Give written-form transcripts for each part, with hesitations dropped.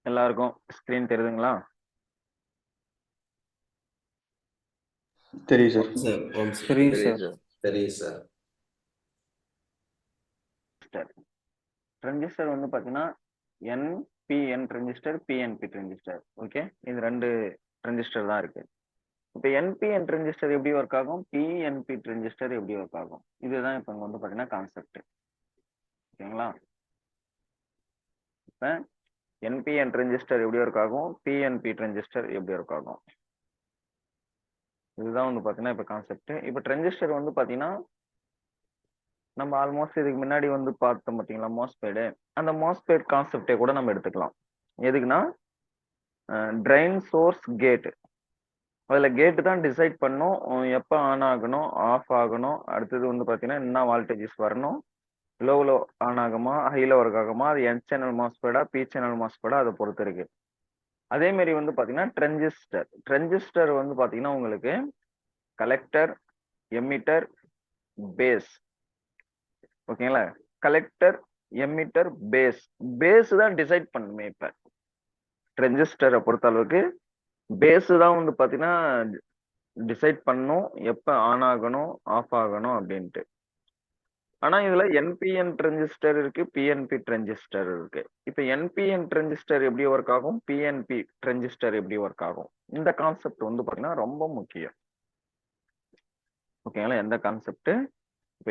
எல்லாருக்கும் ஸ்கிரீன் தெரியுதுங்களா? தெரியும் சார். சார் ஓம் சார் தெரியும் தெரியும் சார். சார் தெரியும் சார். ட்ரான்சிஸ்டர் வந்து பாத்தீங்கன்னா NPN transistor, PNP transistor. Okay, இது ரெண்டு ட்ரான்சிஸ்டர் தான் இருக்கு. இப்போ என்பிஎன் ட்ரான்சிஸ்டர் எப்படி ஒர்க் ஆகும், பிஎன்பி ட்ரான்சிஸ்டர் எப்படி ஒர்க் ஆகும், இதுதான் இப்போ இங்க வந்து பாத்தீங்கன்னா கான்செப்ட். ஓகேங்களா? இப்போ என்பிஎன் ட்ரான்சிஸ்டர் எப்படி ஒர்க் ஆகும், பிஎன்பி ட்ரான்சிஸ்டர் எப்படி ஒர்க் ஆகும், இதுதான் வந்து பாத்தீங்கன்னா இப்போ கான்செப்ட். இப்போ ட்ரான்சிஸ்டர் வந்து பாத்தீங்கன்னா நம்ம ஆல்மோஸ்ட் இதுக்கு முன்னாடி வந்து பார்த்தோம் பார்த்தீங்களா, மோஸ்பேடு. அந்த மோஸ்பேட் கான்செப்டே கூட நம்ம எடுத்துக்கலாம். எதுக்குன்னா ட்ரைன் சோர்ஸ் கேட், அதுல கேட்டு தான் டிசைட் பண்ணும் எப்போ ஆன் ஆகணும், ஆஃப் ஆகணும், அடுத்தது வந்து பார்த்தீங்கன்னா என்ன வால்டேஜஸ் வரணும், லோவில் ஆன் ஆகுமா, ஹையில் ஒர்க் ஆகுமா, அது என் சேனல் மாஸ்பேடா, பி சேனல் மாஸ்பேடா, அதை பொறுத்து இருக்கு. அதே மாதிரி வந்து பார்த்தீங்கன்னா ட்ரென்சிஸ்டர் வந்து பார்த்தீங்கன்னா உங்களுக்கு கலெக்டர், எமிட்டர், பேஸ். ஓகேங்களா? கலெக்டர், எமிட்டர், பேஸ் தான் டிசைட் பண்ணுமே. இப்ப ட்ரான்சிஸ்டரை பொறுத்த அளவுக்கு பேஸ் தான் வந்து பாத்தீங்கன்னா டிசைட் பண்ணும் எப்ப ஆன் ஆகணும், ஆஃப் ஆகணும் அப்படின்ட்டு. ஆனா இதுல என்பிஎன் ட்ரான்சிஸ்டர் இருக்கு, பிஎன்பி ட்ரான்சிஸ்டர் இருக்கு. இப்ப என்பிஎன் ட்ரான்சிஸ்டர் எப்படி ஒர்க் ஆகும், பிஎன்பி ட்ரான்சிஸ்டர் எப்படி ஒர்க் ஆகும், இந்த கான்செப்ட் வந்து பாத்தீங்கன்னா ரொம்ப முக்கியம். ஓகேங்களா? எந்த கான்செப்ட்? இப்ப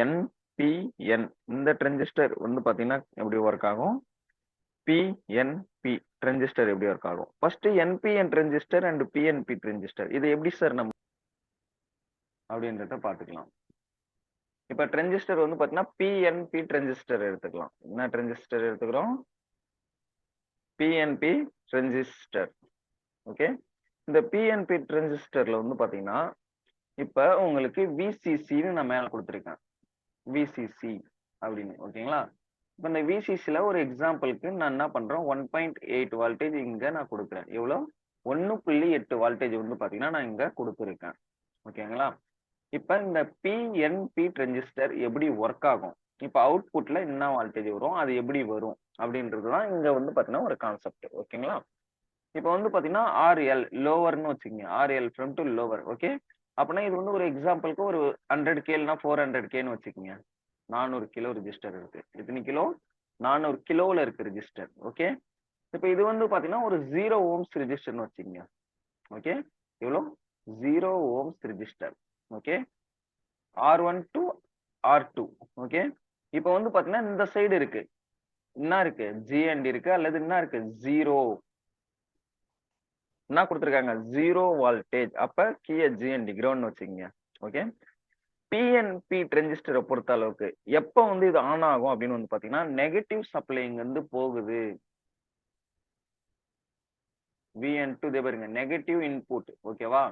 என்பிஎன் இந்த ட்ரான்சிஸ்டர் வந்து பாத்தீங்கன்னா எப்படி ஒர்க் ஆகும், பிஎன்பி ட்ரான்சிஸ்டர் எப்படி ஒர்க் ஆகும். First NPN transistor and PNP transistor இது எப்படி சார் நம்ம அப்படின்றத பாத்துக்கலாம். இப்ப ட்ரான்சிஸ்டர் வந்து பாத்தீங்கன்னா பிஎன்பி ட்ரான்சிஸ்டர் எடுத்துக்கலாம். என்ன ட்ரான்சிஸ்டர் எடுத்துக்கிறோம்? PNP transistor. ஓகே, இந்த பிஎன்பி ட்ரான்சிஸ்டர்ல வந்து பாத்தீங்கன்னா இப்ப உங்களுக்கு விசிசின்னு நான் மேல கொடுத்துருக்கேன், விசிசி அப்படின்னு. ஓகேங்களா? இப்ப இந்த விசிசில ஒரு எக்ஸாம்பிளுக்கு நான் என்ன பண்றேன், 1.8 வால்டேஜ் இங்க நான் கொடுக்குறேன். எவ்வளோ? 1.8 வால்டேஜ் வந்து பாத்தீங்கன்னா நான் இங்க கொடுத்துருக்கேன். ஓகேங்களா? இப்ப இந்த பிஎன்பி ட்ரான்சிஸ்டர் எப்படி ஒர்க் ஆகும், இப்ப அவுட்புட்ல என்ன வால்டேஜ் வரும், அது எப்படி வரும் அப்படின்றதுதான் இங்க வந்து பாத்தீங்கன்னா ஒரு கான்செப்ட். ஓகேங்களா? இப்ப வந்து பாத்தீங்கன்னா ஆர்எல் லோவர்னு வச்சுக்கோங்க, RL from to lower. Okay, அப்படின்னா இது வந்து ஒரு எக்ஸாம்பிளுக்கு ஒரு 100 கேல்னா 400 கேன்னு வச்சுக்கோங்க. 400 கிலோ ரெஜிஸ்டர் இருக்கு. எத்தனை கிலோ? 400 கிலோல இருக்கு ரெஜிஸ்டர். ஓகே, இப்ப இது வந்து பாத்தீங்கன்னா ஒரு 0 ஓம்ஸ் ரெஜிஸ்டர்னு வச்சுக்கோங்க. ஓகே, எவ்வளோ? 0 ohms resistor. Okay, R1 to R2. Okay, இப்ப வந்து பாத்தீங்கன்னா இந்த சைடு இருக்கு, என்ன இருக்கு, ஜிஎன்டி இருக்கு, அல்லது என்ன இருக்கு, ஜீரோ. என்ன கொடுத்துருக்காங்க, 0 வால்டேஜ். அப்ப கீழே ஜிஎன்டி கிரவுண்ட் வச்சுக்கோங்க. ஓகே, பிஎன்பி ட்ரான்சிஸ்டரை பொறுத்த அளவுக்கு எப்ப வந்து இது ஆன் ஆகும் அப்படின்னு வந்து பாத்தீங்கன்னா நெகட்டிவ் சப்ளை இங்க இருந்து போகுது. VN2 இதே பாருங்க, நெகட்டிவ் இன்புட். ஓகேவா?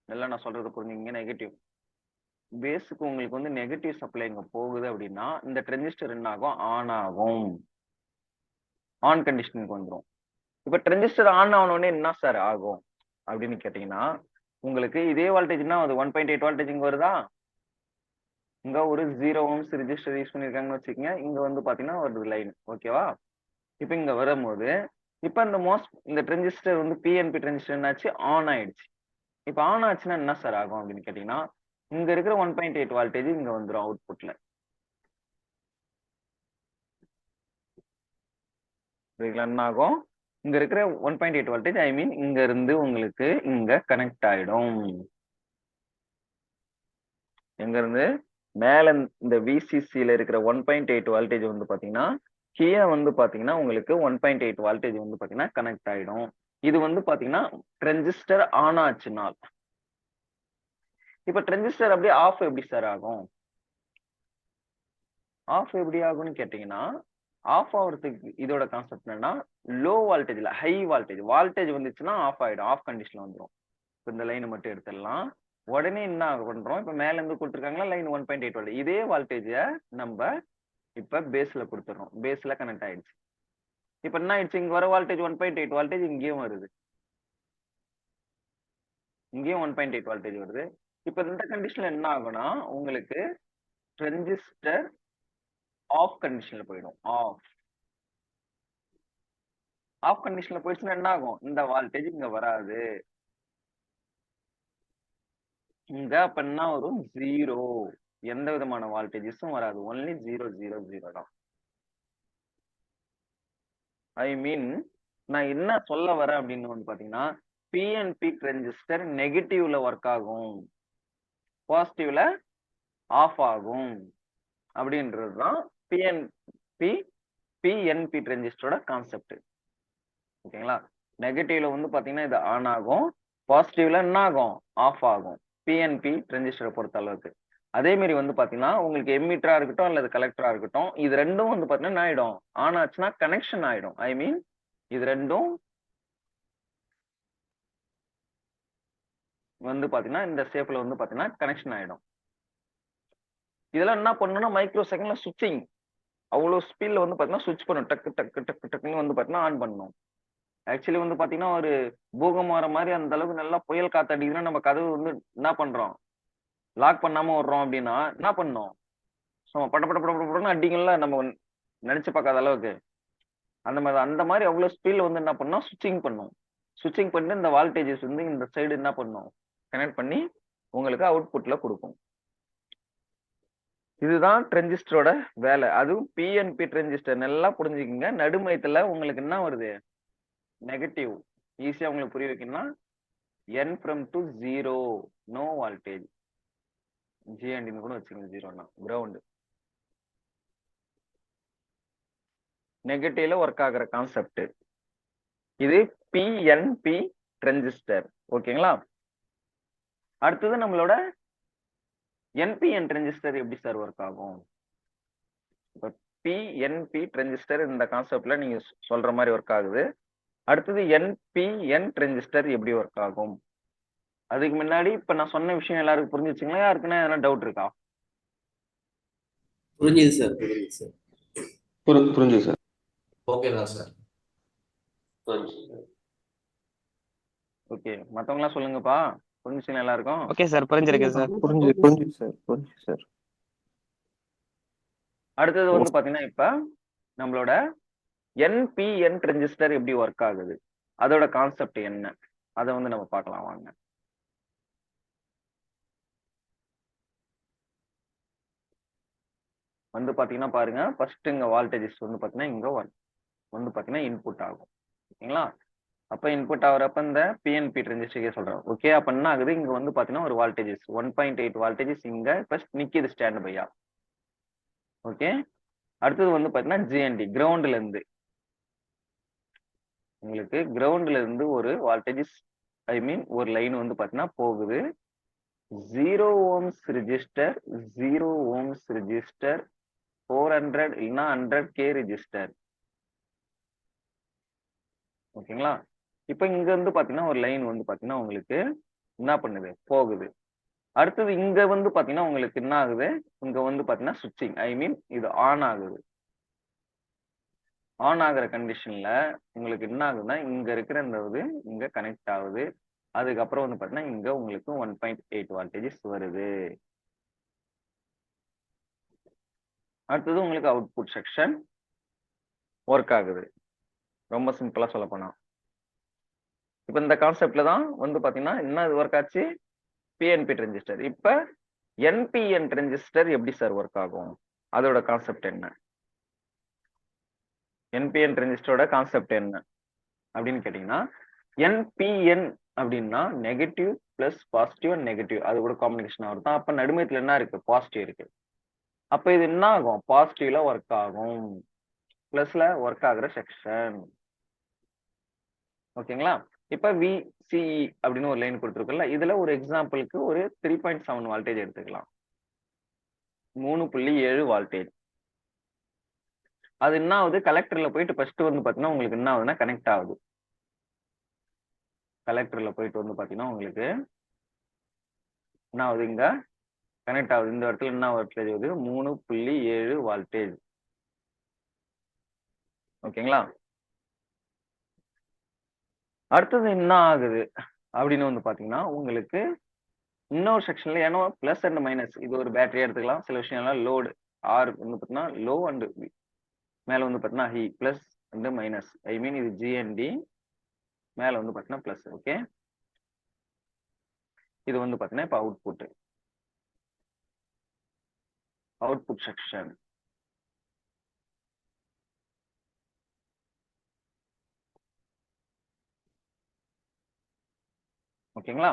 எல்லாம் நான் சொல்றது புரிஞ்சுங்க. நெகட்டிவ் பேஸுக்கு உங்களுக்கு வந்து நெகட்டிவ் சப்ளை இங்க போகுது அப்படின்னா இந்த ட்ரான்சிஸ்டர் என்ன ஆகும், ஆன் ஆகும், ஆன் கண்டிஷனுக்கு வந்துடும். இப்ப ட்ரான்சிஸ்டர் ஆன் ஆனோடனே என்ன சார் ஆகும் அப்படின்னு கேட்டீங்கன்னா, உங்களுக்கு இதே வால்டேஜ்னா அது 1.8 வால்டேஜ் இங்க வருதா, இங்க ஒரு 0 ஓம்ஸ் ரெஜிஸ்டர் யூஸ் பண்ணிருக்காங்கன்னு வச்சுக்கோங்க. இங்க வந்து பாத்தீங்கன்னா ஒரு லைன். ஓகேவா? இப்ப இங்க வரும்போது இப்ப இந்த ட்ரான்சிஸ்டர் வந்து பிஎன்பி ட்ரான்சிஸ்டர் என்னாச்சு, ஆன் ஆயிடுச்சு. இப்ப ஆன் ஆச்சுன்னா என்ன சார் ஆகும் அப்படின்னு கேட்டீங்கன்னா, இங்க இருக்கிற 1.8 வால்டேஜ் இங்க வந்துடும் அவுட்புட்ல. என்ன ஆகும், இங்க இருக்கிற 1.8 வால்டேஜ் ஐ மீன் இங்க இருந்து உங்களுக்கு இங்க கனெக்ட் ஆயிடும். எங்க இருந்து? மேல இந்த விசிசில இருக்கிற 1.8 வால்டேஜ் வந்து பாத்தீங்கன்னா கீழே வந்து பாத்தீங்கன்னா உங்களுக்கு 1.8 வால்டேஜ் வந்து பாத்தீங்கன்னா கனெக்ட் ஆயிடும். இது வந்து பாத்தீங்கன்னா ட்ரான்சிஸ்டர் ஆன் ஆச்சுனால். இப்ப ட்ரான்சிஸ்டர் அப்படியே ஆஃப் எப்படி சார் ஆகும், ஆஃப் எப்படி ஆகும்னு கேட்டீங்கன்னா, ஆஃப் ஆகுறதுக்கு இதோட கான்செப்ட் என்னன்னா, லோ வால்டேஜ்ல ஹை வால்டேஜ் வந்துச்சுன்னா ஆஃப் ஆயிடும், ஆஃப் கண்டிஷன்ல வந்துடும். இப்ப இந்த லைன் மட்டும் எடுத்துடலாம். உடனே என்ன பண்றோம், இப்ப மேல இருந்து கொடுத்துருக்காங்களா லைன் 1.8 வால்டேஜ், இதே வால்டேஜ நம்ம இப்ப பேஸ்ல கொடுத்துறோம், பேஸ்ல கனெக்ட் ஆயிடுச்சு. இப்ப என்ன ஆயிடுச்சு, இங்க வர வால்டேஜ் 1.8 வால்டேஜ் இங்கேயும் வருது, இங்கேயும் 1.8 வால்டேஜ் வருது. இப்ப இந்த கண்டிஷன்ல என்ன ஆகும்னா உங்களுக்கு ட்ரான்சிஸ்டர் ஆஃப் கண்டிஷன்ல போயிடும், ஆஃப். ஆஃப் கண்டிஷன்ல போயிடுச்சுன்னா என்ன ஆகும்? இந்த வோல்டேஜ் இங்க வராது. இங்க அப்ப என்ன வரும்? 0. எந்த விதமான வோல்டேஜஸும் வராது. ஒன்லி 0 0 0 தான். ஐ மீன் நான் என்ன சொல்ல வரேன் அப்படின்னு வந்து பாத்தீங்கன்னா, பிஎன்பி டிரான்சிஸ்டர் நெகட்டிவ்ல ஒர்க் ஆகும், பாசிட்டிவ்ல ஆஃப் ஆகும் அப்படின்றதுதான் பிஎன்பி பிஎன்பி டிரான்சிஸ்டரோட கான்செப்ட். ஓகேங்களா? நெகட்டிவ்ல வந்து பாத்தீங்கன்னா இது ஆன் ஆகும், பாசிட்டிவ்ல என்ன ஆகும்? ஆஃப் ஆகும். பிஎன்பி டிரான்சிஸ்டரை பொறுத்த அளவுக்கு. அதே மாதிரி வந்து பாத்தீங்கன்னா உங்களுக்கு எமிட்டரா இருக்கட்டும் அல்லது கலெக்டரா இருக்கட்டும், இது ரெண்டும் வந்து பாத்தீங்கன்னா என்ன ஆயிடும்? ஆன் ஆச்சுன்னா கனெக்ஷன் ஆயிடும். ஐ மீன் இது ரெண்டும் வந்து பாத்தீங்கன்னா இந்த ஷேப்ல வந்து பாத்தீங்கன்னா கனெக்ஷன் ஆயிடும். இதெல்லாம் என்ன பண்ணணும்னா மைக்ரோ செகண்ட்ல சுவிட்சிங் அவ்வளவு ஸ்பீட்ல வந்து பாத்தீங்கன்னா சுவிட்ச் பண்ணும். டக்கு டக்கு டக்கு டக்குன்னு வந்து பாத்தீங்கன்னா ஆன் பண்ணணும். ஆக்சுவலி வந்து பாத்தீங்கன்னா ஒரு பூகம்பம் வர மாதிரி அந்த அளவுக்கு நல்லா புயல் காத்து அடிக்குதுன்னா நம்ம கதவு வந்து என்ன பண்றோம்? லாக் பண்ணாம விடுறோம் அப்படின்னா என்ன பண்ணணும்? சும்மா பட பட பட படன்னு அடிக்கல நம்ம நினைச்சு பார்க்காத அளவுக்கு. அந்த மாதிரி அவ்வளவு ஸ்பீட்ல வந்து என்ன பண்ணோம்? சுவிட்சிங் பண்ணும். சுவிட்சிங் பண்ணி இந்த வோல்டேஜஸ் வந்து இந்த சைடு என்ன பண்ணும்? கனெக்ட் பண்ணி உங்களுக்கு அவுட்புட்ல கொடுக்கும். இதுதான் டிரான்சிஸ்டரோட வேலை. அதுவும் பிஎன்பி டிரான்சிஸ்டர் நல்லா புரிஞ்சுக்கங்க. நடுமையத்துல உங்களுக்கு என்ன வருது? நெகட்டிவ். ஈஸியா உங்களுக்கு புரிய வைக்கணும்னா n from to 0 no voltage. GND கூட வச்சுக்கோங்க 0னா கிரவுண்ட். நெகட்டிவ்ல ஒர்க் ஆகுற கான்செப்ட். இது பிஎன்பி டிரான்சிஸ்டர். ஓகேங்களா? அடுத்தது நம்மளோட என்பிஎன் டிரான்சிஸ்டர் எப்படி சார் ஒர்க் ஆகும்? இப்போ பிஎன்பி டிரான்சிஸ்டர் இந்த கான்செப்ட்ல நீங்க சொல்ற மாதிரி ஒர்க் ஆகுது. அடுத்தது என்பிஎன் டிரான்சிஸ்டர் எப்படி ஒர்க் ஆகும்? அதுக்கு முன்னாடி இப்ப நான் சொன்ன விஷயம் எல்லாருக்கும் புரிஞ்சுச்சுங்களா? யாருக்குன்னா எதனா டவுட் இருக்கா? புரிஞ்சுது சார், புரிஞ்சுது சார். புரிஞ்சுது சார். ஓகே தான் சார். ஓகே, மத்தவங்க எல்லாம் சொல்லுங்கப்பா. புரிஞ்சுச்சுங்களா எல்லாருக்கும்? ஓகே சார், புரிஞ்சிருக்கு சார். புரிஞ்சுது சார், புரிஞ்சுது சார். அடுத்தது வந்து பாத்தீங்கன்னா இப்ப நம்மளோட என்பிஎன் டிரான்சிஸ்டர் எப்படி ஒர்க் ஆகுது, அதோட கான்செப்ட் என்ன, அதை வந்து நம்ம பார்க்கலாம் வாங்க. வந்து பாத்தீங்கன்னா பாருங்க, ஃபர்ஸ்ட் இங்க வோல்டேஜஸ் வந்து பாத்தீங்கன்னா இங்க வந்து பாத்தீங்கன்னா இன்புட் ஆகும். ஓகேங்களா? அப்ப இன்புட் ஆகுறப்ப இந்த பிஎன்பி டிரான்சிஸ்டர் சொல்றோம். ஓகே, அப்ப என்ன ஆகுது? இங்க வந்து பாத்தீங்கன்னா ஒரு வோல்டேஜஸ் 1.8 வோல்டேஜஸ் இங்க ஃபர்ஸ்ட் நிக்குது ஸ்டாண்ட் பையா. ஓகே, அடுத்தது வந்து பாத்தீங்கன்னா ஜிஎன்டி கிரவுண்ட்ல இருந்து உங்களுக்கு கிரவுண்ட்ல இருந்து ஒரு வோல்டேஜஸ் ஐ மீன் ஒரு லைன் வந்து பாத்தீங்கன்னா போகுது. 0 ohms ரெஜிஸ்டர், 0 ohms ரெஜிஸ்டர், 400 இல்லைன்னா 100K ரெஜிஸ்டர். ஓகேங்களா? இப்ப இங்க இருந்து பாத்தீங்கன்னா ஒரு லைன் வந்து பாத்தீங்கன்னா உங்களுக்கு என்ன பண்ணுது? போகுது. அடுத்தது இங்க வந்து பாத்தீங்கன்னா உங்களுக்கு என்ன ஆகுது? இங்க வந்து பாத்தீங்கன்னா சுவிட்சிங் ஐ மீன் இது ஆன் ஆகுது. ஆன் ஆகுற கண்டிஷன்ல உங்களுக்கு என்ன ஆகுதுன்னா இங்க இருக்கிற இந்த இது இங்க கனெக்ட் ஆகுது. அதுக்கப்புறம் வந்து பாத்தீங்கன்னா இங்க உங்களுக்கு 1.8 வோல்டேஜஸ் வருது. அடுத்தது உங்களுக்கு அவுட்புட் செக்ஷன் ஒர்க் ஆகுது. ரொம்ப சிம்பிளா சொல்ல போனா இப்ப இந்த கான்செப்ட்ல தான் வந்து பாத்தீங்கன்னா என்ன ஒர்க் ஆச்சு? PNB transistor. இப்ப என்பிஎன் டிரான்சிஸ்டர் எப்படி சார் ஒர்க் ஆகும்? அதோட கான்செப்ட் என்ன? என்பிஎன் டிரான்சிஸ்டரோட கான்செப்ட் என்ன அப்படின்னு கேட்டீங்கன்னா, என்பிஎன் அப்படின்னா negative plus positive and negative அது கூட காம்பினேஷன் ஆகும். அப்ப நடுமையத்துல என்ன இருக்கு? பாசிட்டிவ் இருக்கு. அப்ப இது என்ன ஆகும்? பாசிட்டிவ்ல ஒர்க் ஆகும், பிளஸ்ல ஒர்க் ஆகுற செக்ஷன். ஓகேங்களா? இப்ப விசிஇ அப்படின்னு ஒரு லைன் கொடுத்துருக்குல்ல, இதுல ஒரு எக்ஸாம்பிளுக்கு ஒரு 3.7 வோல்டேஜ் எடுத்துக்கலாம். 3.7 வோல்டேஜ். அது என்ன ஆகுது? கலெக்டர்ல போயிட்டு ஃபர்ஸ்ட் வந்து பாத்தீங்கன்னா உங்களுக்கு என்ன ஆகுதுன்னா கனெக்ட் ஆகுது. கலெக்டர்ல போயிட்டு வந்து பாத்தீங்கன்னா உங்களுக்கு என்ன ஆகுது? இங்க கனெக்ட் ஆகுது. இந்த இடத்துல என்ன வோல்டேஜ் வருது? 3.7 வோல்டேஜ். ஓகேங்களா? அடுத்தது என்ன ஆகுது அப்படின்னு வந்து பாத்தீங்கன்னா உங்களுக்கு இன்னொரு செக்ஷன்ல ஏன்னா பிளஸ் அண்ட் மைனஸ் இது ஒரு பேட்டரியா எடுத்துக்கலாம். சில விஷயம்லாம் லோடு ஆர் வந்து பாத்தீங்கன்னா லோ அண்ட் மேல வந்து பாத்தீங்கன்னா ஹை பிளஸ் ரெண்டு மைனஸ், ஐ மீன் இது ஜிஎன்டி, மேல வந்து பாத்தீங்கன்னா பிளஸ். ஓகே, இது வந்து பாத்தீங்கன்னா இப்ப அவுட்புட் செக்ஷன். ஓகேங்களா?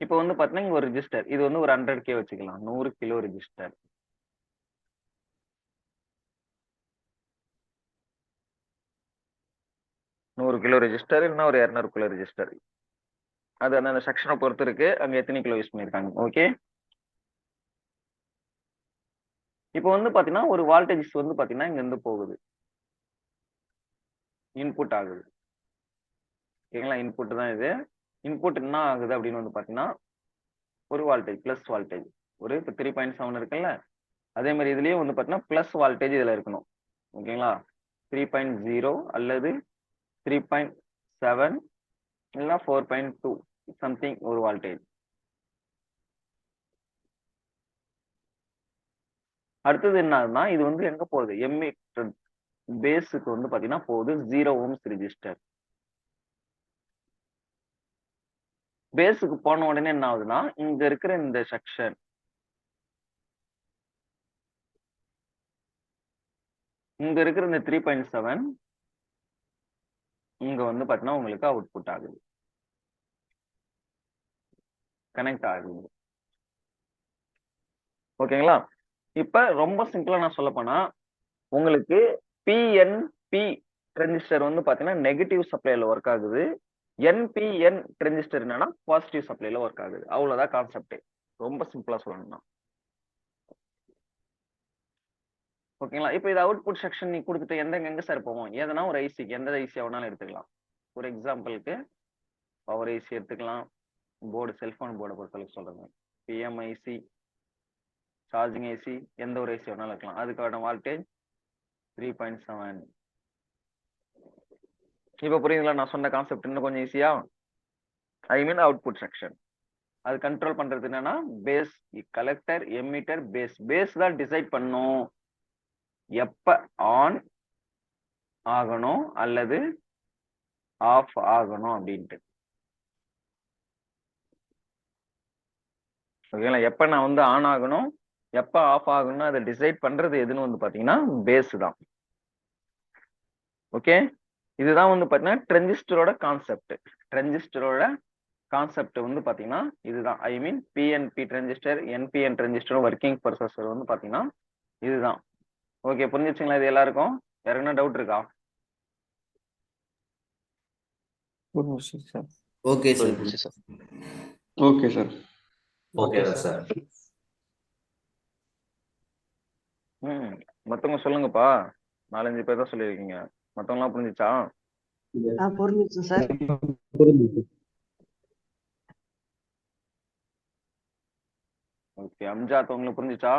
இப்போ வந்து பாத்தீங்கன்னா இங்க ஒரு ரெஜிஸ்டர், இது வந்து ஒரு 100K வச்சுக்கலாம், 100 கிலோ ரெஜிஸ்டர். ரெஜிஸ்டர் இல்லைன்னா ஒரு 200 கிலோ ரெஜிஸ்டர், அது அந்த செக்ஷனை பொறுத்து இருக்கு, அங்க எத்தனை கிலோ யூஸ் பண்ணிருக்காங்க. ஓகே, இப்போ வந்து பாத்தீங்கன்னா ஒரு வால்டேஜ் வந்து பாத்தீங்கன்னா இங்க இருந்து போகுது, இன்புட் ஆகுது. ஓகேங்களா? இன்புட் தான் இது. இன்புட் என்ன ஆகுது அப்படின்னு வந்து பாத்தீங்கன்னா ஒரு வால்டேஜ், பிளஸ் வால்டேஜ். ஒரு 3.7 இருக்குல்ல, அதே மாதிரி இதுலயும் வந்து பாத்தீங்கன்னா பிளஸ் வால்டேஜ் இதுல இருக்கணும். ஓகேங்களா? 3.0 அல்லது 3.7 இல்லைன்னா 4.2 சம்திங் ஒரு வால்டேஜ். அடுத்தது என்னன்னா இது வந்து எங்க போகுது, எமிட்டர் பேஸுக்கு வந்து பாத்தீங்கன்னா போகுது 0 ohms ரெஜிஸ்டர். பேஸுக்கு போன உடனே என்ன ஆகுதுன்னா இங்க இருக்கிற இந்த செக்ஷன், இங்க இருக்கிற இந்த 3.7 இங்க வந்து பாத்தீங்கன்னா உங்களுக்கு அவுட்புட் ஆகுது, கனெக்ட் ஆகுது. ஓகேங்களா? இப்ப ரொம்ப சிம்பிளா நான் சொல்ல போனா உங்களுக்கு பிஎன்பி டிரான்சிஸ்டர் வந்து பாத்தீங்கன்னா நெகட்டிவ் சப்ளைல ஒர்க் ஆகுது, என்பிஎன் டிரான்சிஸ்டர் என்னன்னா பாசிட்டிவ் சப்ளைல ஒர்க் ஆகுது. அவ்வளவுதான் கான்செப்ட், ரொம்ப சிம்பிளா சொல்லணும்னா. ஓகேங்களா? இப்போ இது அவுட்புட் செக்ஷன் நீ கொடுத்துட்டு எங்க சார் போவோம், எதனா ஒரு ஐசிக்கு, எந்த ஐசி வேணாலும் எடுத்துக்கலாம். ஒரு எக்ஸாம்பிளுக்கு பவர் ஐசி எடுத்துக்கலாம், போர்டு செல்போன் போர்டை பொறுத்தளவுக்கு சொல்றேன், பிஎம்ஐசி, சார்ஜிங் ஐசி, எந்த ஒரு ஐசி வேணாலும் இருக்கலாம். அதுக்கான வால்டேஜ் 3.7. இப்ப புரியுதுங்களா நான் சொன்ன கான்செப்ட்? இன்னும் கொஞ்சம் ஈஸியா, ஐ மீன் அவுட்புட் செக்ஷன். அது கண்ட்ரோல் பண்றது என்னன்னா பேஸ், கலெக்டர், எமிட்டர், பேஸ் தான் டிசைட் பண்ணும் எப்ப ஆன் ஆகணும் அல்லது ஆஃப் ஆகணும் அப்படின்ட்டு. ஓகேங்களா? எப்ப நான் வந்து ஆன் ஆகணும் எப்ப ஆஃப் ஆகணும் அதை டிசைட் பண்றது எதுன்னு வந்து பாத்தீங்கன்னா பேஸ் தான். ஓகே, இதுதான் வந்து பாத்தீங்கன்னா டிரான்சிஸ்டரோட கான்செப்ட். டிரான்சிஸ்டரோட கான்செப்ட் வந்து பாத்தீங்கன்னா இதுதான், I mean PNP transistor, NPN transistor working processor வந்து பாத்தீங்கன்னா இதுதான். ஓகே, புரிஞ்சிச்சுங்களா இது எல்லாருக்கும்? வேற என்ன டவுட் இருக்கா? புரிஞ்சுச்சு சார். Okay sir. புரிஞ்சுச்சு sir. Okay sir. Okay sir. மத்தவங்க சொல்லுங்கப்பா, 4-5 பேர் தான் சொல்லியிருக்கீங்க, மத்தவங்க எல்லாம் புரிஞ்சுச்சா? புரிஞ்சுச்சு சார். ஓகே, அம்ஜாத் உங்களுக்கு புரிஞ்சுச்சா?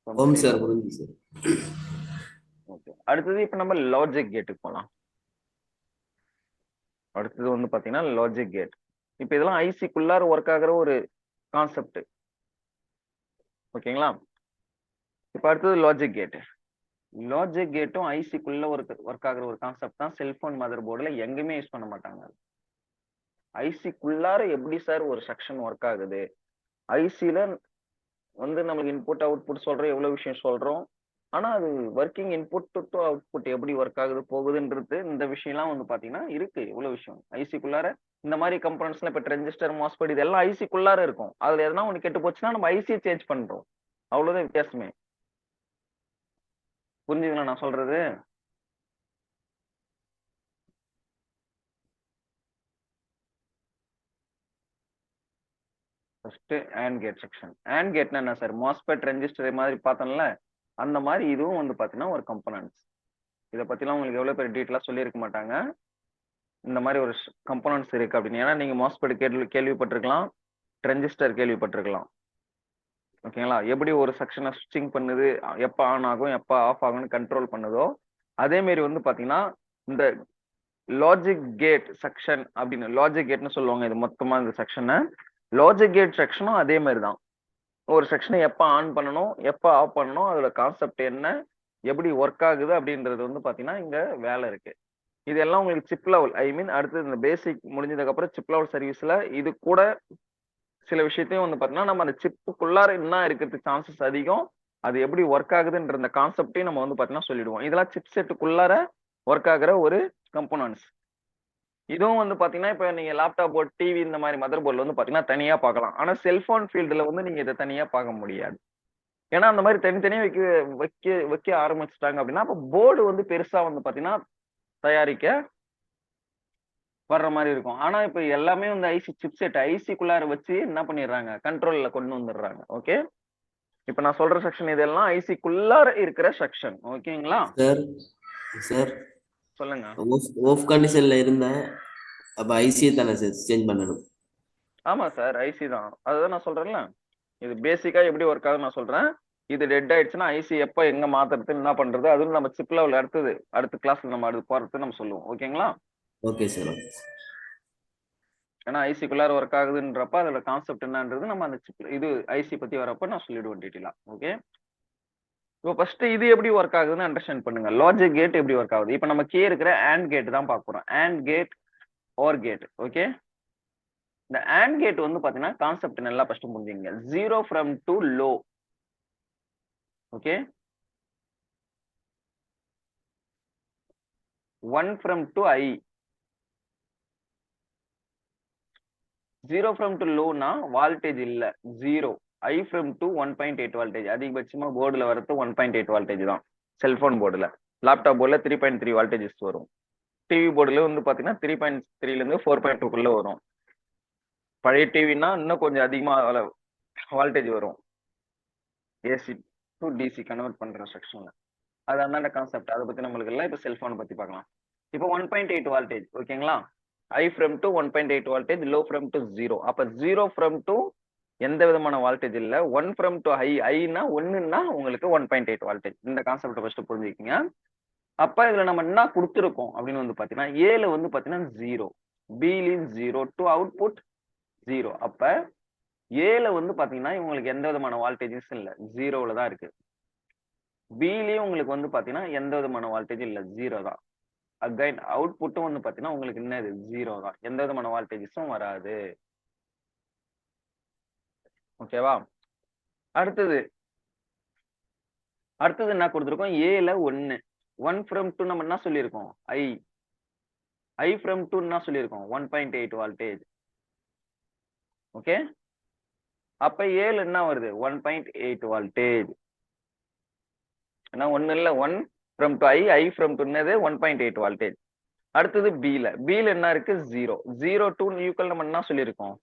ஓம் சார், புரிஞ்சு சார். ஓகே, அடுத்தது இப்ப நம்ம லாஜிக் கேட்டுக்கு போலாம். அடுத்தது வந்து பாத்தீங்கன்னா லாஜிக் கேட். இப்ப இதெல்லாம் ஐசிக்குள்ளார ஒர்க் ஆகுற ஒரு கான்செப்ட். ஓகேங்களா? இப்ப அடுத்தது லாஜிக் கேட். லாஜிக் கேட்டும் ஐசிக்குள்ள ஒர்க் ஆகுற ஒரு கான்செப்ட் தான். செல்போன் மதர் போர்டுல எங்கேயுமே யூஸ் பண்ண மாட்டாங்க. ஐசிக்குள்ளார எப்படி சார் ஒரு செக்ஷன் ஒர்க் ஆகுது, ஐசில வந்து நமக்கு இன்புட் அவுட்புட் சொல்றோம், எவ்வளவு விஷயம் சொல்றோம், ஆனா அது ஒர்க்கிங் இன்புட் டு அவுட்புட் எப்படி ஒர்க் ஆகுது போகுதுன்றது இந்த விஷயம்லாம் வந்து பாத்தீங்கன்னா இருக்கு. இவ்வளவு விஷயம் ஐசிக்குள்ளார இந்த மாதிரி கம்பனன்ட்ஸ்ல இப்ப டிரான்சிஸ்டர், மாஸ்பெட் இதெல்லாம் ஐசிக்குள்ளார இருக்கும். அதுல எதனா ஒண்ணு கெட்டு போச்சுன்னா நம்ம ஐசி சேஞ்ச் பண்றோம், அவ்வளவுதான் வித்தியாசமே. புரிஞ்சுங்களா நான் சொல்றது? First AND gate section. AND கேட்னா என்ன சார், மாஸ்பெட் ரெஜிஸ்டர் மாதிரி பார்த்தோம்ல, அந்த மாதிரி இதுவும் வந்து பாத்தீங்கன்னா ஒரு கம்பனன்ட்ஸ். இதை பத்திலாம் உங்களுக்கு எவ்வளவு பேர் டீட்டெயிலா சொல்லியிருக்க மாட்டாங்க, இந்த மாதிரி ஒரு கம்பனன்ட்ஸ் இருக்கு அப்படின்னு. ஏன்னா நீங்க மாஸ்பெட் கேள்விப்பட்டிருக்கலாம், ரெஜிஸ்டர் கேள்விப்பட்டிருக்கலாம். ஓகேங்களா? எப்படி ஒரு செக்ஷனை ஸ்விட்சிங் பண்ணுது, எப்ப ஆன் ஆகும் எப்ப ஆஃப் ஆகும்னு கண்ட்ரோல் பண்ணுதோ, அதே மாதிரி வந்து பாத்தீங்கன்னா இந்த லாஜிக் கேட் செக்ஷன் அப்படின்னு, லாஜிக் கேட்னு சொல்லுவாங்க இது மொத்தமா இந்த செக்ஷனை. லாஜிக் கேட் செக்ஷனும் அதே மாதிரி தான். ஒரு செக்ஷனை எப்ப ஆன் பண்ணணும் எப்ப ஆஃப் பண்ணணும், அதோட கான்செப்ட் என்ன, எப்படி ஒர்க் ஆகுது அப்படின்றது வந்து பாத்தீங்கன்னா இங்க வேலை இருக்கு. இதெல்லாம் உங்களுக்கு சிப் லெவல், ஐ மீன் அடுத்து இந்த பேசிக் முடிஞ்சதுக்கு அப்புறம் சிப் லெவல் சர்வீஸ்ல இது கூட சில விஷயத்தையும் வந்து பாத்தீங்கன்னா நம்ம அந்த சிப்புக்குள்ளார என்ன இருக்கிறதுக்கு சான்சஸ் அதிகம், அது எப்படி ஒர்க் ஆகுதுன்ற அந்த கான்செப்டையும் நம்ம வந்து பாத்தீங்கன்னா சொல்லிடுவோம். இதெல்லாம் சிப் செட்டுக்குள்ளார ஒர்க் ஆகுற ஒரு கம்போனன்ட்ஸ். இதுவும் வந்து பாத்தீங்கன்னா இப்ப நீங்க லேப்டாப் போர்ட், டிவி இந்த மாதிரி மதர் போர்ட்ல வந்து பாத்தீங்கன்னா தனியா பார்க்கலாம். ஆனா செல்போன் ஃபீல்டுல வந்து நீங்க இதை தனியா பார்க்க முடியாது. ஏன்னா அந்த மாதிரி தனித்தனியா வைக்க வைக்க வைக்க ஆரம்பிச்சுட்டாங்க அப்படின்னா அப்ப போர்டு வந்து பெருசா வந்து பாத்தீங்கன்னா தயாரிக்க வர்ற மாதிரி இருக்கும். ஆனா இப்ப எல்லாமே வந்து ஐசி சிப்செட் ஐசிக்குள்ளார வச்சு என்ன பண்ணிடுறாங்க, கண்ட்ரோல்ல கொண்டு வந்துடுறாங்க. ஓகே, இப்ப நான் சொல்ற செக்ஷன் இதெல்லாம் ஐசிக்குள்ளார இருக்கிற செக்ஷன். ஓகேங்களா சார் சார் சொல்லுங்க. ஆஃப் கண்டிஷன்ல இருந்தேன். அப்ப ஐசியை தானே சார் சேஞ்ச் பண்ணணும்? ஆமா சார், ஐசி தான். அதுதான் நான் சொல்றேன்ல, இது பேசிக்கா எப்படி ஒர்க் ஆகுதுன்னு நான் சொல்றேன். இது டெட் ஆயிடுச்சுன்னா ஐசி எப்ப எங்க மாத்துறது என்ன பண்றது, அதுவும் நம்ம சிப் லெவல் அடுத்த கிளாஸ்ல நம்ம அடுத்து போறது நம்ம சொல்லுவோம். ஓகேங்களா? Okay sir, okay. ஏன்னா ஐசிக்குள்ளார ஒர்க் ஆகுதுன்றப்ப அதோட கான்செப்ட் என்னன்றது நம்ம அந்த சிப் இது ஐசி பத்தி வரப்ப நான் சொல்லிடுவேன் டீட்டெயிலா. ஓகே, இப்போ ஃபர்ஸ்ட் இது எப்படி ஒர்க் ஆகுதுன்னு அண்டர்ஸ்டாண்ட் பண்ணுங்க. லாஜிக் கேட் எப்படி ஒர்க் ஆகுது. இப்போ நம்ம கே இருக்கிற AND கேட் தான் பார்க்க போறோம். AND gate, OR gate. Okay, இந்த AND கேட் வந்து பாத்தீங்கன்னா கான்செப்ட் நல்லா ஃபர்ஸ்ட் புரிஞ்சுங்க. 0 from to low. Okay, 1 from to high. 0 from to low னா வால்டேஜ் இல்ல, 0. I from to 1.8 voltage. அதிகபட்சமா போர்டுல வரது 1.8 வால்டேஜ் தான். செல்போன் போர்டுல, லேப்டாப் போர்டுல 3.3 வால்டேஜஸ் வரும். டிவி போர்டுல வந்து பாத்தீங்கன்னா 3.3ல இருந்து 4.2க்குள்ள வரும். பழைய டிவினா இன்னும் கொஞ்சம் அதிகமா வால்டேஜ் வரும். ஏசி டு டிசி கன்வெர்ட் பண்ற செக்ஷன்ல அது அந்த கான்செப்ட். அதை பத்தி நம்மளுக்கு இல்லை. இப்போ செல்போன் பத்தி பார்க்கலாம். இப்போ 1.8 வால்டேஜ். ஓகேங்களா? I from to 1.8 voltage, low from to 0. அப்ப 0 ஃப்ரம் டு எந்த விதமான வால்டேஜ் இல்ல. 1 ஃப்ரம் டு ஹை, ஐனா ஒன்னுன்னா உங்களுக்கு 1.8 வால்டேஜ். இந்த கான்செப்ட் ஃபர்ஸ்ட் புரிஞ்சுக்கிங்க. அப்ப இதுல நம்ம என்ன கொடுத்துருக்கோம் அப்படின்னு வந்து பாத்தீங்கன்னா, ஏல வந்து பாத்தீங்கன்னா 0, பிலையும் 0, டு அவுட்புட் 0. அப்ப ஏல வந்து பாத்தீங்கன்னா உங்களுக்கு எந்த விதமான வால்டேஜஸ் இல்ல, 0ல தான் இருக்கு. பிலையும் உங்களுக்கு வந்து பாத்தீங்கன்னா எந்த விதமான வால்டேஜ் இல்ல, 0 தான். அகைன் அவுட்புட்டும் வந்து பாத்தீங்கன்னா உங்களுக்கு என்னது, 0 தான். எந்த விதமான வால்டேஜஸும் வராது. ஓகேவா? அடுத்தது என்ன கொடுத்துருக்கோம், ஏல 1. 1 from 2 நம்ம என்ன சொல்லியிருக்கோம், ஐ from 2 என்ன சொல்லியிருக்கோம், 1.8 வால்டேஜ். ஓகே, அப்ப ஏல என்ன வருது, 1.8 வால்டேஜ். ஏன்னா 1 இல்ல, 1 from 2 ஐ from 2 என்னது 1.8 வால்டேஜ். அடுத்தது பில என்ன இருக்கு, 0 to ஈக்குவல் நம்ம என்ன சொல்லியிருக்கோம்,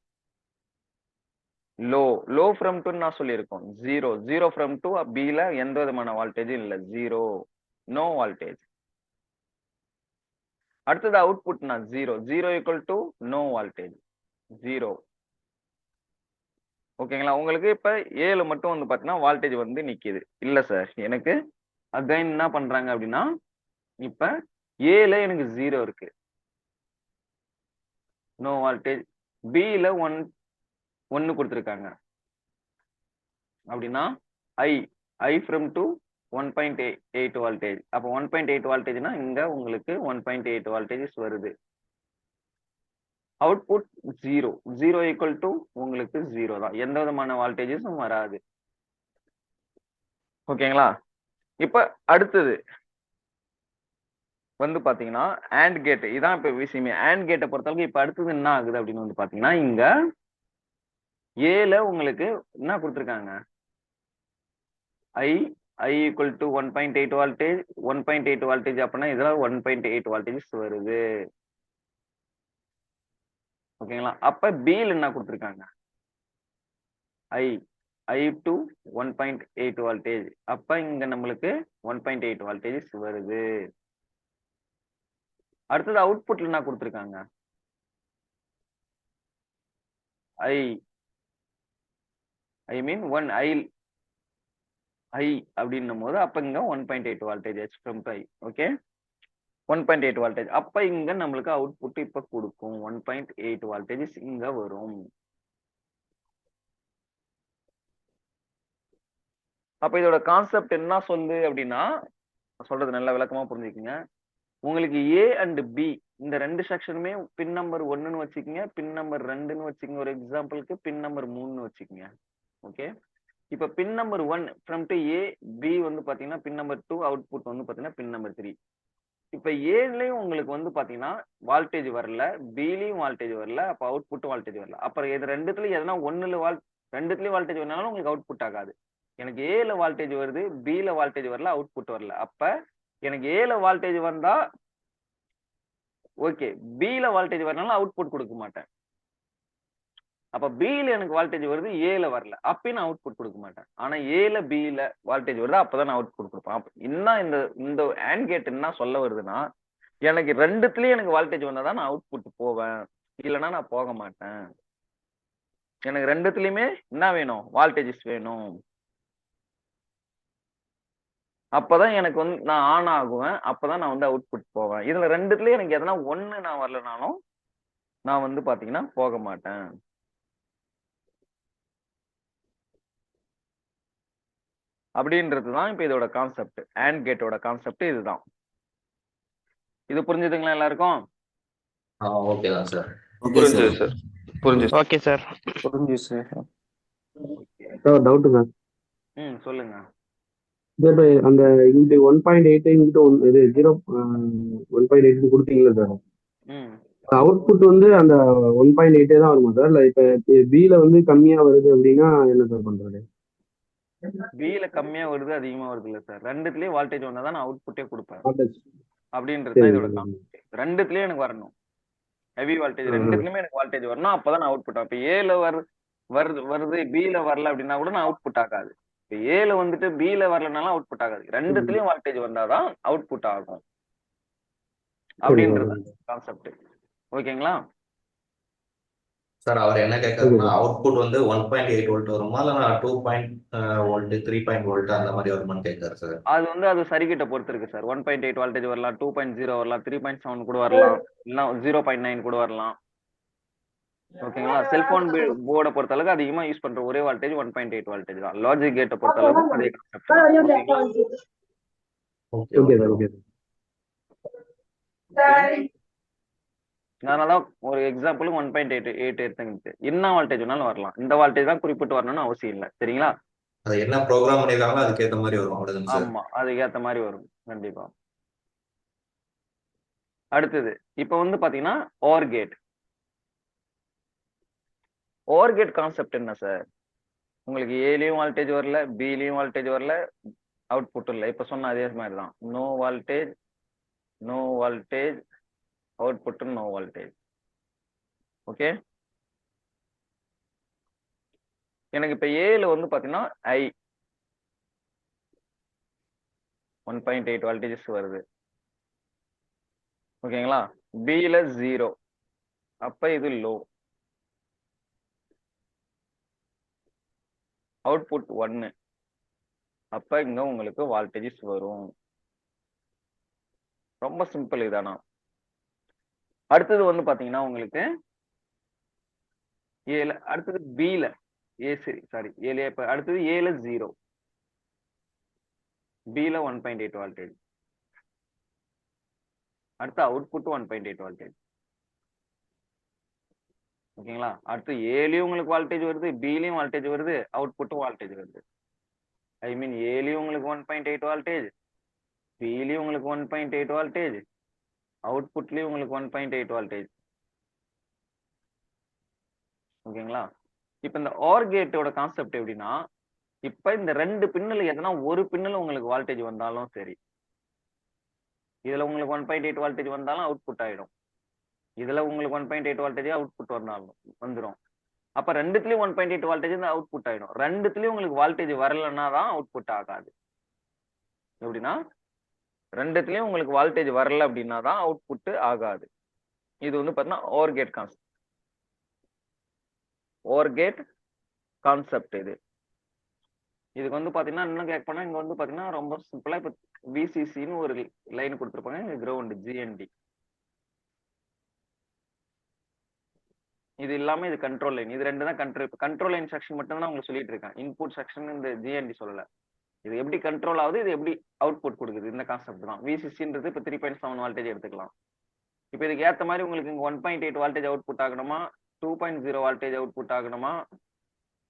லோ from 2 என்ன சொல்லியிருக்கோம், 0 from 2 பில எந்த விதமான வால்டேஜும் இல்ல, 0, நோ வால்டேஜ். அடுத்தது அவுட்புட்னா 0 ஈக்குவல் டு நோ வால்டேஜ், 0. ஓகேங்களா? உங்களுக்கு இப்ப ஏல மட்டும் வந்து பாத்தீங்கன்னா வால்டேஜ் வந்து நிக்குது. இல்ல சார், எனக்கு அகைன் என்ன பண்றாங்க அப்படின்னா, இப்ப ஏல எனக்கு 0 இருக்கு, நோ வால்டேஜ். பில 1 கொடுத்திருக்காங்க அப்படின்னா ஐ ஃப்ரம் டு 1.8 வால்டேஜ். அப்ப 1.8 வால்டேஜ்னா இங்க உங்களுக்கு 1.8 வால்டேஜஸ் வருது. அவுட்புட் 0 ஈக்குவல் டு உங்களுக்கு 0 தான். எந்த விதமான வால்டேஜஸும் வராது. ஓகேங்களா? இப்ப அடுத்தது வந்து பாத்தீங்கன்னா AND கேட். இதான் இப்ப விஷயமே. AND கேட்டை பொறுத்தவரைக்கும் இப்ப அடுத்தது என்ன ஆகுது அப்படின்னு வந்து பாத்தீங்கன்னா, இங்க ஏல உங்களுக்கு என்ன கொடுத்திருக்காங்க, I equal to 1.8 voltage. 1.8 voltage அப்படின்னா இதெல்லாம் 1.8 வால்டேஜஸ் வருது. ஓகேங்களா? அப்ப பில என்ன கொடுத்திருக்காங்க, ஐ டு 1.8 வால்டேஜ். அப்ப இங்க நம்மளுக்கு 1.8 வால்டேஜஸ் வருது. அடுத்தது அவுட்புட்ல என்ன கொடுத்திருக்காங்க, ஐ மீன் 1 ஐ அப்படின்னும் போது அப்ப இங்க 1.8 voltage from I. Okay, 1.8 voltage. அப்ப இங்க நம்மளுக்கு அவுட்புட் இப்ப கொடுக்கும் 1.8 வால்டேஜஸ் இங்க வரும். அப்ப இதோட கான்செப்ட் என்ன சொல்லு அப்படின்னா, சொல்றது நல்லா விளக்கமா புரிஞ்சுக்கங்க. உங்களுக்கு ஏ அண்ட் பி இந்த ரெண்டு செக்ஷனுமே பின் நம்பர் 1ன்னு வச்சுக்கோங்க, பின் நம்பர் 2ன்னு வச்சுக்கோங்க. ஒரு எக்ஸாம்பிளுக்கு பின் நம்பர் 3ன்னு வச்சுக்கோங்க. ஓகே. இப்ப pin number 1 from to A, B வந்து பாத்தீங்கன்னா பின் நம்பர் 2, அவுட்புட் வந்து பாத்தீங்கன்னா பின் நம்பர் 3. இப்ப ஏலயும் உங்களுக்கு வந்து பாத்தீங்கன்னா வால்டேஜ் வரல, பிலயும் வால்டேஜ் வரல, அப்ப அவுட்புட் வால்டேஜ் வரல. அப்புறம் இது ரெண்டுத்துல எதனா ஒண்ணுல ரெண்டுத்துலயும் வால்டேஜ் வரனாலும் உங்களுக்கு அவுட்புட் ஆகாது. எனக்கு ஏல வால்டேஜ் வருது, பில வால்டேஜ் வரல, அவுட்புட் வரல. அப்ப எனக்கு ஏல வால்டேஜ் வந்தா ஓகே, பில வால்டேஜ் வரனால அவுட்புட் கொடுக்க மாட்டேன். அப்ப பில எனக்கு வால்டேஜ் வருது, ஏல வரல, அப்பயும் நான் அவுட்புட் கொடுக்க மாட்டேன். ஆனா ஏல பில வால்டேஜ் வருது, அப்பதான் நான் அவுட்புட் கொடுப்பேன். இன்னும் இந்த இந்த AND கேட் என்ன சொல்ல வருதுன்னா, எனக்கு ரெண்டுத்துலயும் எனக்கு வால்டேஜ் வந்தாதான் நான் அவுட்புட் போவேன், இல்லைன்னா நான் போக மாட்டேன். எனக்கு ரெண்டுத்துலயுமே என்ன வேணும்? வால்டேஜஸ் வேணும். அப்பதான் எனக்கு வந்து நான் ஆன் ஆகுவேன், அப்பதான் நான் வந்து அவுட்புட் போவேன். இதுல ரெண்டுத்துலயும் எனக்கு எதனா ஒண்ணு நான் வரலனாலும் நான் வந்து பாத்தீங்கன்னா போக மாட்டேன். அப்படின்றதுதான் இப்ப இதோட கான்செப்ட். AND கேட்டோட கான்செப்ட் இதுதான். இது புரிஞ்சுதுங்களா எல்லாருக்கும்? ஓகே தான் சார். ஓகே புரிஞ்சுது சார். சார். புரிஞ்சுது. Okay sir. புரிஞ்சுது சார். சார் டவுட்டுங்க. சொல்லுங்க. இப்போ அந்த இன்ட்டு 1.8 இன்ட்டு இது 1.8 கொடுத்தீங்களா சார்? ம் அவுட்புட் வந்து அந்த 1.8 தான் வருமா சார்? இல்லை இப்போ பில வந்து கம்மியா வருது அப்படின்னா என்ன சார் பண்றது? பில கம்மியா வருது, அதிகமா வருது இல்ல சார். ரெண்டுத்துலயும் வால்டேஜ் வந்தாதான் நான் அவுட்புட்டே கொடுப்பேன். Voltage. அப்படின்றதுதான் இதோட கான்செப்ட். ரெண்டுத்துலயும் எனக்கு வரணும் ஹெவி வால்டேஜ். ரெண்டுத்துலயுமே எனக்கு வால்டேஜ் வரணும், அப்பதான் நான் அவுட்புட். இப்ப ஏல வருது, பில வரல அப்படின்னா கூட நான் அவுட்புட் ஆகாது. இப்ப ஏல வந்துட்டு பில வரலனாலும் அவுட்புட் ஆகாது. ரெண்டுத்துலயும் வால்டேஜ் வந்தாதான் அவுட்புட் ஆகும். அப்படின்றது கான்செப்ட். ஓகேங்களா? சார் அவர் என்ன கேட்கறாருன்னா அவுட்புட் வந்து 1.8 வோல்ட் வருமா இல்ல 2 வோல்ட் 3 வோல்ட் அந்த மாதிரி வருமான்னு கேட்கறாரு சார். அது வந்து அது சர்க்யூட்டை பொறுத்து இருக்கு சார். 1.8 வால்டேஜ் வரலாம், 2.0 வரலாம், 3.7 கூட வரலாம், இல்ல 0.9 கூட வரலாம். ஓகேங்களா? செல்போன் போர்டை பொறுத்த அளவுக்கு அதிகமா யூஸ் பண்ற ஒரே வால்டேஜ் 1.8 வால்டேஜ் தான். லாஜிக் கேட்டை பொறுத்த அளவுக்கு அதே கான்செப்ட் தான். Okay okay sir. Okay sir. அதனாலதான் ஒரு எக்ஸாம்பிள் 1.8 எடுத்துக்கிட்டு என்ன வால்டேஜ் வேணாலும் வரலாம். இந்த வால்டேஜ் தான் குறிப்பிட்டு வரணும்னு அவசியம் இல்லை. சரிங்களா? அது என்ன ப்ரோக்ராம் பண்ணிருக்காங்களோ அதுக்கு ஏத்த மாதிரி வரும் அவ்வளவுதான் சார். ஆமா, அதுக்கு ஏத்த மாதிரி வரும் கண்டிப்பா. அடுத்தது இப்ப வந்து பாத்தீங்கன்னா OR gate. OR gate concept என்ன சார்? உங்களுக்கு ஏலயும் வால்டேஜ் வரல, பிலயும் வால்டேஜ் வரல, அவுட்புட் இல்லை. இப்ப சொன்ன அதே மாதிரி தான். No voltage, output no voltage. Okay. எனக்கு இப்ப ஏல வந்து பாத்தீங்கன்னா 1.8 வால்டேஜஸ் வருது. ஓகேங்களா? பில 0, அப்ப இது லோ. அவுட்புட் 1, அப்ப இங்க உங்களுக்கு வால்டேஜஸ் வரும். ரொம்ப சிம்பிள் இதானா. அடுத்தது வந்து பாத்தீங்கன்னா உங்களுக்கு ஏல, அடுத்தது பில ஏல, இப்ப அடுத்தது ஏல 0, பில 1.8 வால்டேஜ், அடுத்து அவுட்புட் 1.8 வால்டேஜ். ஓகேங்களா? அடுத்து ஏலயும் உங்களுக்கு வால்டேஜ் வருது, பிலயும் வால்டேஜ் வருது, அவுட்புட்டும் வால்டேஜ் வருது. ஐ மீன் ஏலயும் உங்களுக்கு 1.8 வால்டேஜ், பிலயும் உங்களுக்கு 1.8 வால்டேஜ், அவுட்புட்லயும் உங்களுக்கு 1.8 வால்டேஜ். ஓகேங்களா? இப்ப இந்த OR கேட்டோட கான்செப்ட் எப்படின்னா, இப்ப இந்த ரெண்டு பின்னுல எதனா ஒரு பின்னுல உங்களுக்கு வால்டேஜ் வந்தாலும் சரி, இதுல உங்களுக்கு 1.8 வால்டேஜ் வந்தாலும் அவுட்புட் ஆயிடும். இதுல உங்களுக்கு 1.8 வால்டேஜ் அவுட்புட் வந்தாலும் வந்துடும். அப்ப ரெண்டுத்துலயும் 1.8 வால்டேஜ் அவுட்புட் ஆயிடும். ரெண்டுத்துலயும் உங்களுக்கு வால்டேஜ் வரலன்னா தான் அவுட்புட் ஆகாது. எப்படின்னா ரெண்டுத்துலயும் உங்களுக்கு வால்டேஜ் வரல அப்படின்னா தான் அவுட்புட் ஆகாது. இது வந்து பாத்தீங்கன்னா OR gate concept. OR gate concept இது. இதுக்கு வந்து பாத்தீங்கன்னா இன்னும் கேட்க போனா இங்க வந்து பாத்தீங்கன்னா ரொம்ப சிம்பிளா இப்ப VCCன்னு ஒரு லைன் கொடுத்துருப்பாங்க, இங்க கிரவுண்ட் GND. இது இல்லாம இது கண்ட்ரோல் லைன். இது ரெண்டு தான் கண்ட்ரோல் லைன் செக்ஷன் மட்டும் தான் உங்களுக்கு சொல்லிட்டு இருக்கேன். இன்புட் செக்ஷன் இந்த GND சொல்லல. இது எப்படி கண்ட்ரோல் ஆகுது, இது எப்படி அவுட்புட் கொடுக்குது, இந்த கான்செப்ட் தான். விசிசின்றது இப்போ 3.7 வால்டேஜ் எடுத்துக்கலாம். இப்போ இதுக்கு ஏற்ற மாதிரி உங்களுக்கு இங்கே 1.8 வால்டேஜ் அவுட்புட் ஆகணுமா, 2.0 வால்டேஜ் அவுட்புட் ஆகணுமா,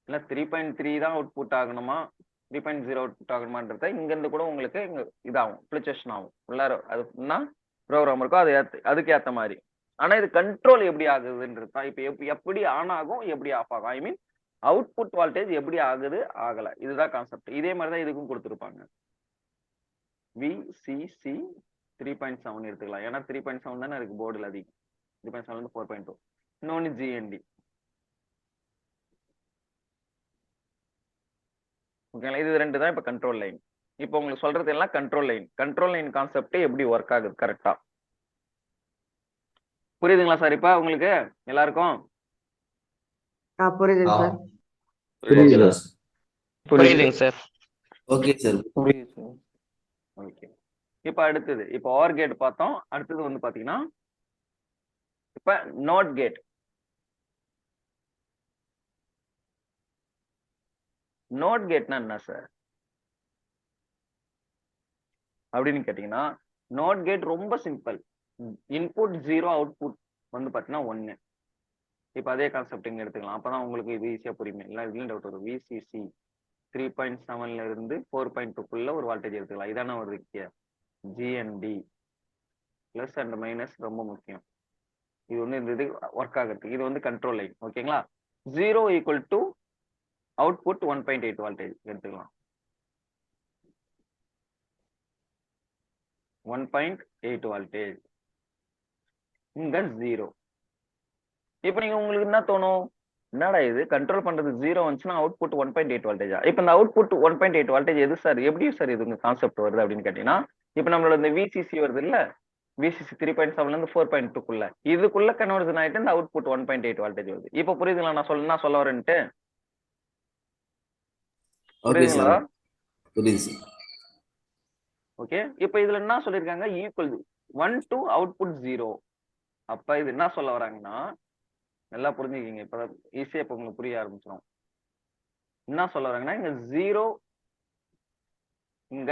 இல்லை 3.3 தான் அவுட்புட் ஆகணுமா, 3.0 அவுட்புட் ஆகணுமான்றத இங்கேருந்து கூட உங்களுக்கு இங்கே இதாகும், ஃபிளிச்சேஷன் ஆகும். உள்ளார அதுனா ப்ரோக்ராம் இருக்கும், அதுக்கு ஏற்ற மாதிரி. ஆனால் இது கண்ட்ரோல் எப்படி ஆகுதுன்றது தான். இப்போ எப்படி ஆன் ஆகும், எப்படி ஆஃப் ஆகும், ஐ மீன் அவுட்புட் வால்டேஜ் எப்படி ஆகுது ஆகல, இதுதான் கான்செப்ட். இதே மாதிரி தான் இதுக்கும் கொடுத்துருப்பாங்க. விசிசி 3.7 எடுத்துக்கலாம், ஏன்னா 3.7 தானே இருக்கு போர்டில் அதிகம். 3.7 4.2. இன்னொன்று ஜிஎன்டி. ஓகேங்களா, இது ரெண்டு தான் இப்போ கண்ட்ரோல் லைன். இப்போ உங்களுக்கு சொல்றது எல்லாம் control line. Control line concept எப்படி ஒர்க் ஆகுது கரெக்டா புரியுதுங்களா சார்? இப்ப உங்களுக்கு எல்லாருக்கும் புரியுதுங்க சார். புரியுது சார். புரியுதுங்க சார். Okay sir. புரியுது சார். ஓகே. இப்ப அடுத்தது, இப்போ OR கேட் பார்த்தோம். அடுத்தது வந்து பாத்தீங்கன்னா இப்ப NOT கேட். NOT கேட்னா என்ன சார் அப்படின்னு கேட்டீங்கன்னா, NOT கேட் ரொம்ப சிம்பிள். இன்புட் 0, அவுட்புட் வந்து பாத்தீங்கன்னா 1. இப்ப அதே கான்செப்ட் இங்க எடுத்துக்கலாம், அப்பதான் உங்களுக்கு இது ஈஸியா புரியுமே. இல்லை இதுலயும் டவுட் வரும். விசிசி 3.7ல இருந்து 4.2க்குள்ள ஒரு வால்டேஜ் எடுத்துக்கலாம். இதான ஒரு ஜிஎன்டி பிளஸ் அண்ட் மைனஸ் ரொம்ப முக்கியம். இது வந்து இந்த இது ஒர்க் ஆகிறதுக்கு இது வந்து கண்ட்ரோல் லைன். ஓகேங்களா. 0 ஈக்குவல் டு அவுட்புட் 1.8 வால்டேஜ் எடுத்துக்கலாம். 1.8 வால்டேஜ் இங்க 0. இப்ப நீங்க உங்களுக்கு என்ன தோணும், என்னடா இது கண்ட்ரோல் பண்றது 0 வந்துச்சுன்னா அவுட்புட் 1.8 வால்டேஜா? இப்ப இந்த அவுட்புட் 1.8 வால்டேஜ் எது சார், எப்படி சார் இது கான்செப்ட் வருது அப்படின்னு கேட்டீங்கன்னா, இப்ப நம்மளோட இந்த விசிசி வருது இல்ல, விசிசி 3.7ல இருந்து 4.2க்குள்ள இதுக்குள்ள கன்வர்ஷன் ஆயிட்டு இந்த அவுட்புட் 1.8 வால்டேஜ் வருது. இப்ப புரியுதுங்களா நான் சொல்ல வரேன்ட்டு? புரியுதுங்களா? புரியுது சார். ஓகே. இப்ப இதுல என்ன சொல்லிருக்காங்க, ஈக்குவல் 1 to அவுட்புட் 0. அப்ப இது என்ன சொல்ல வராங்கன்னா, நல்லா புரிஞ்சுக்கிங்க, இப்ப ஈஸியா இப்ப உங்களுக்கு புரிய ஆரம்பிச்சிடும். என்ன சொல்ல வராங்கன்னா, இங்க 0, இங்க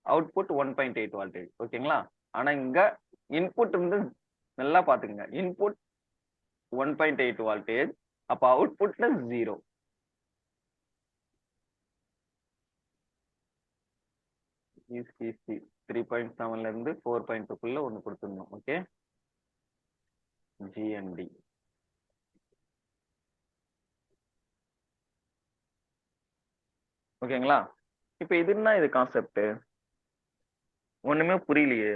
அவுட்புட் 1.8 வால்டேஜ். ஓகேங்களா. ஆனா இங்க இன்புட் வந்து நல்லா பாத்துக்கங்க, இன்புட் 1.8 வால்டேஜ், அப்ப அவுட்புட்ல 0. விசிசி 3.7ல இருந்து 4.2க்குள்ள ஒண்ணு கொடுத்துருந்தோம். ஓகே. ஜிஎன்டி ஓகேங்களா. இப்ப இது என்ன, இது கான்செப்ட் ஒண்ணுமே புரியலையே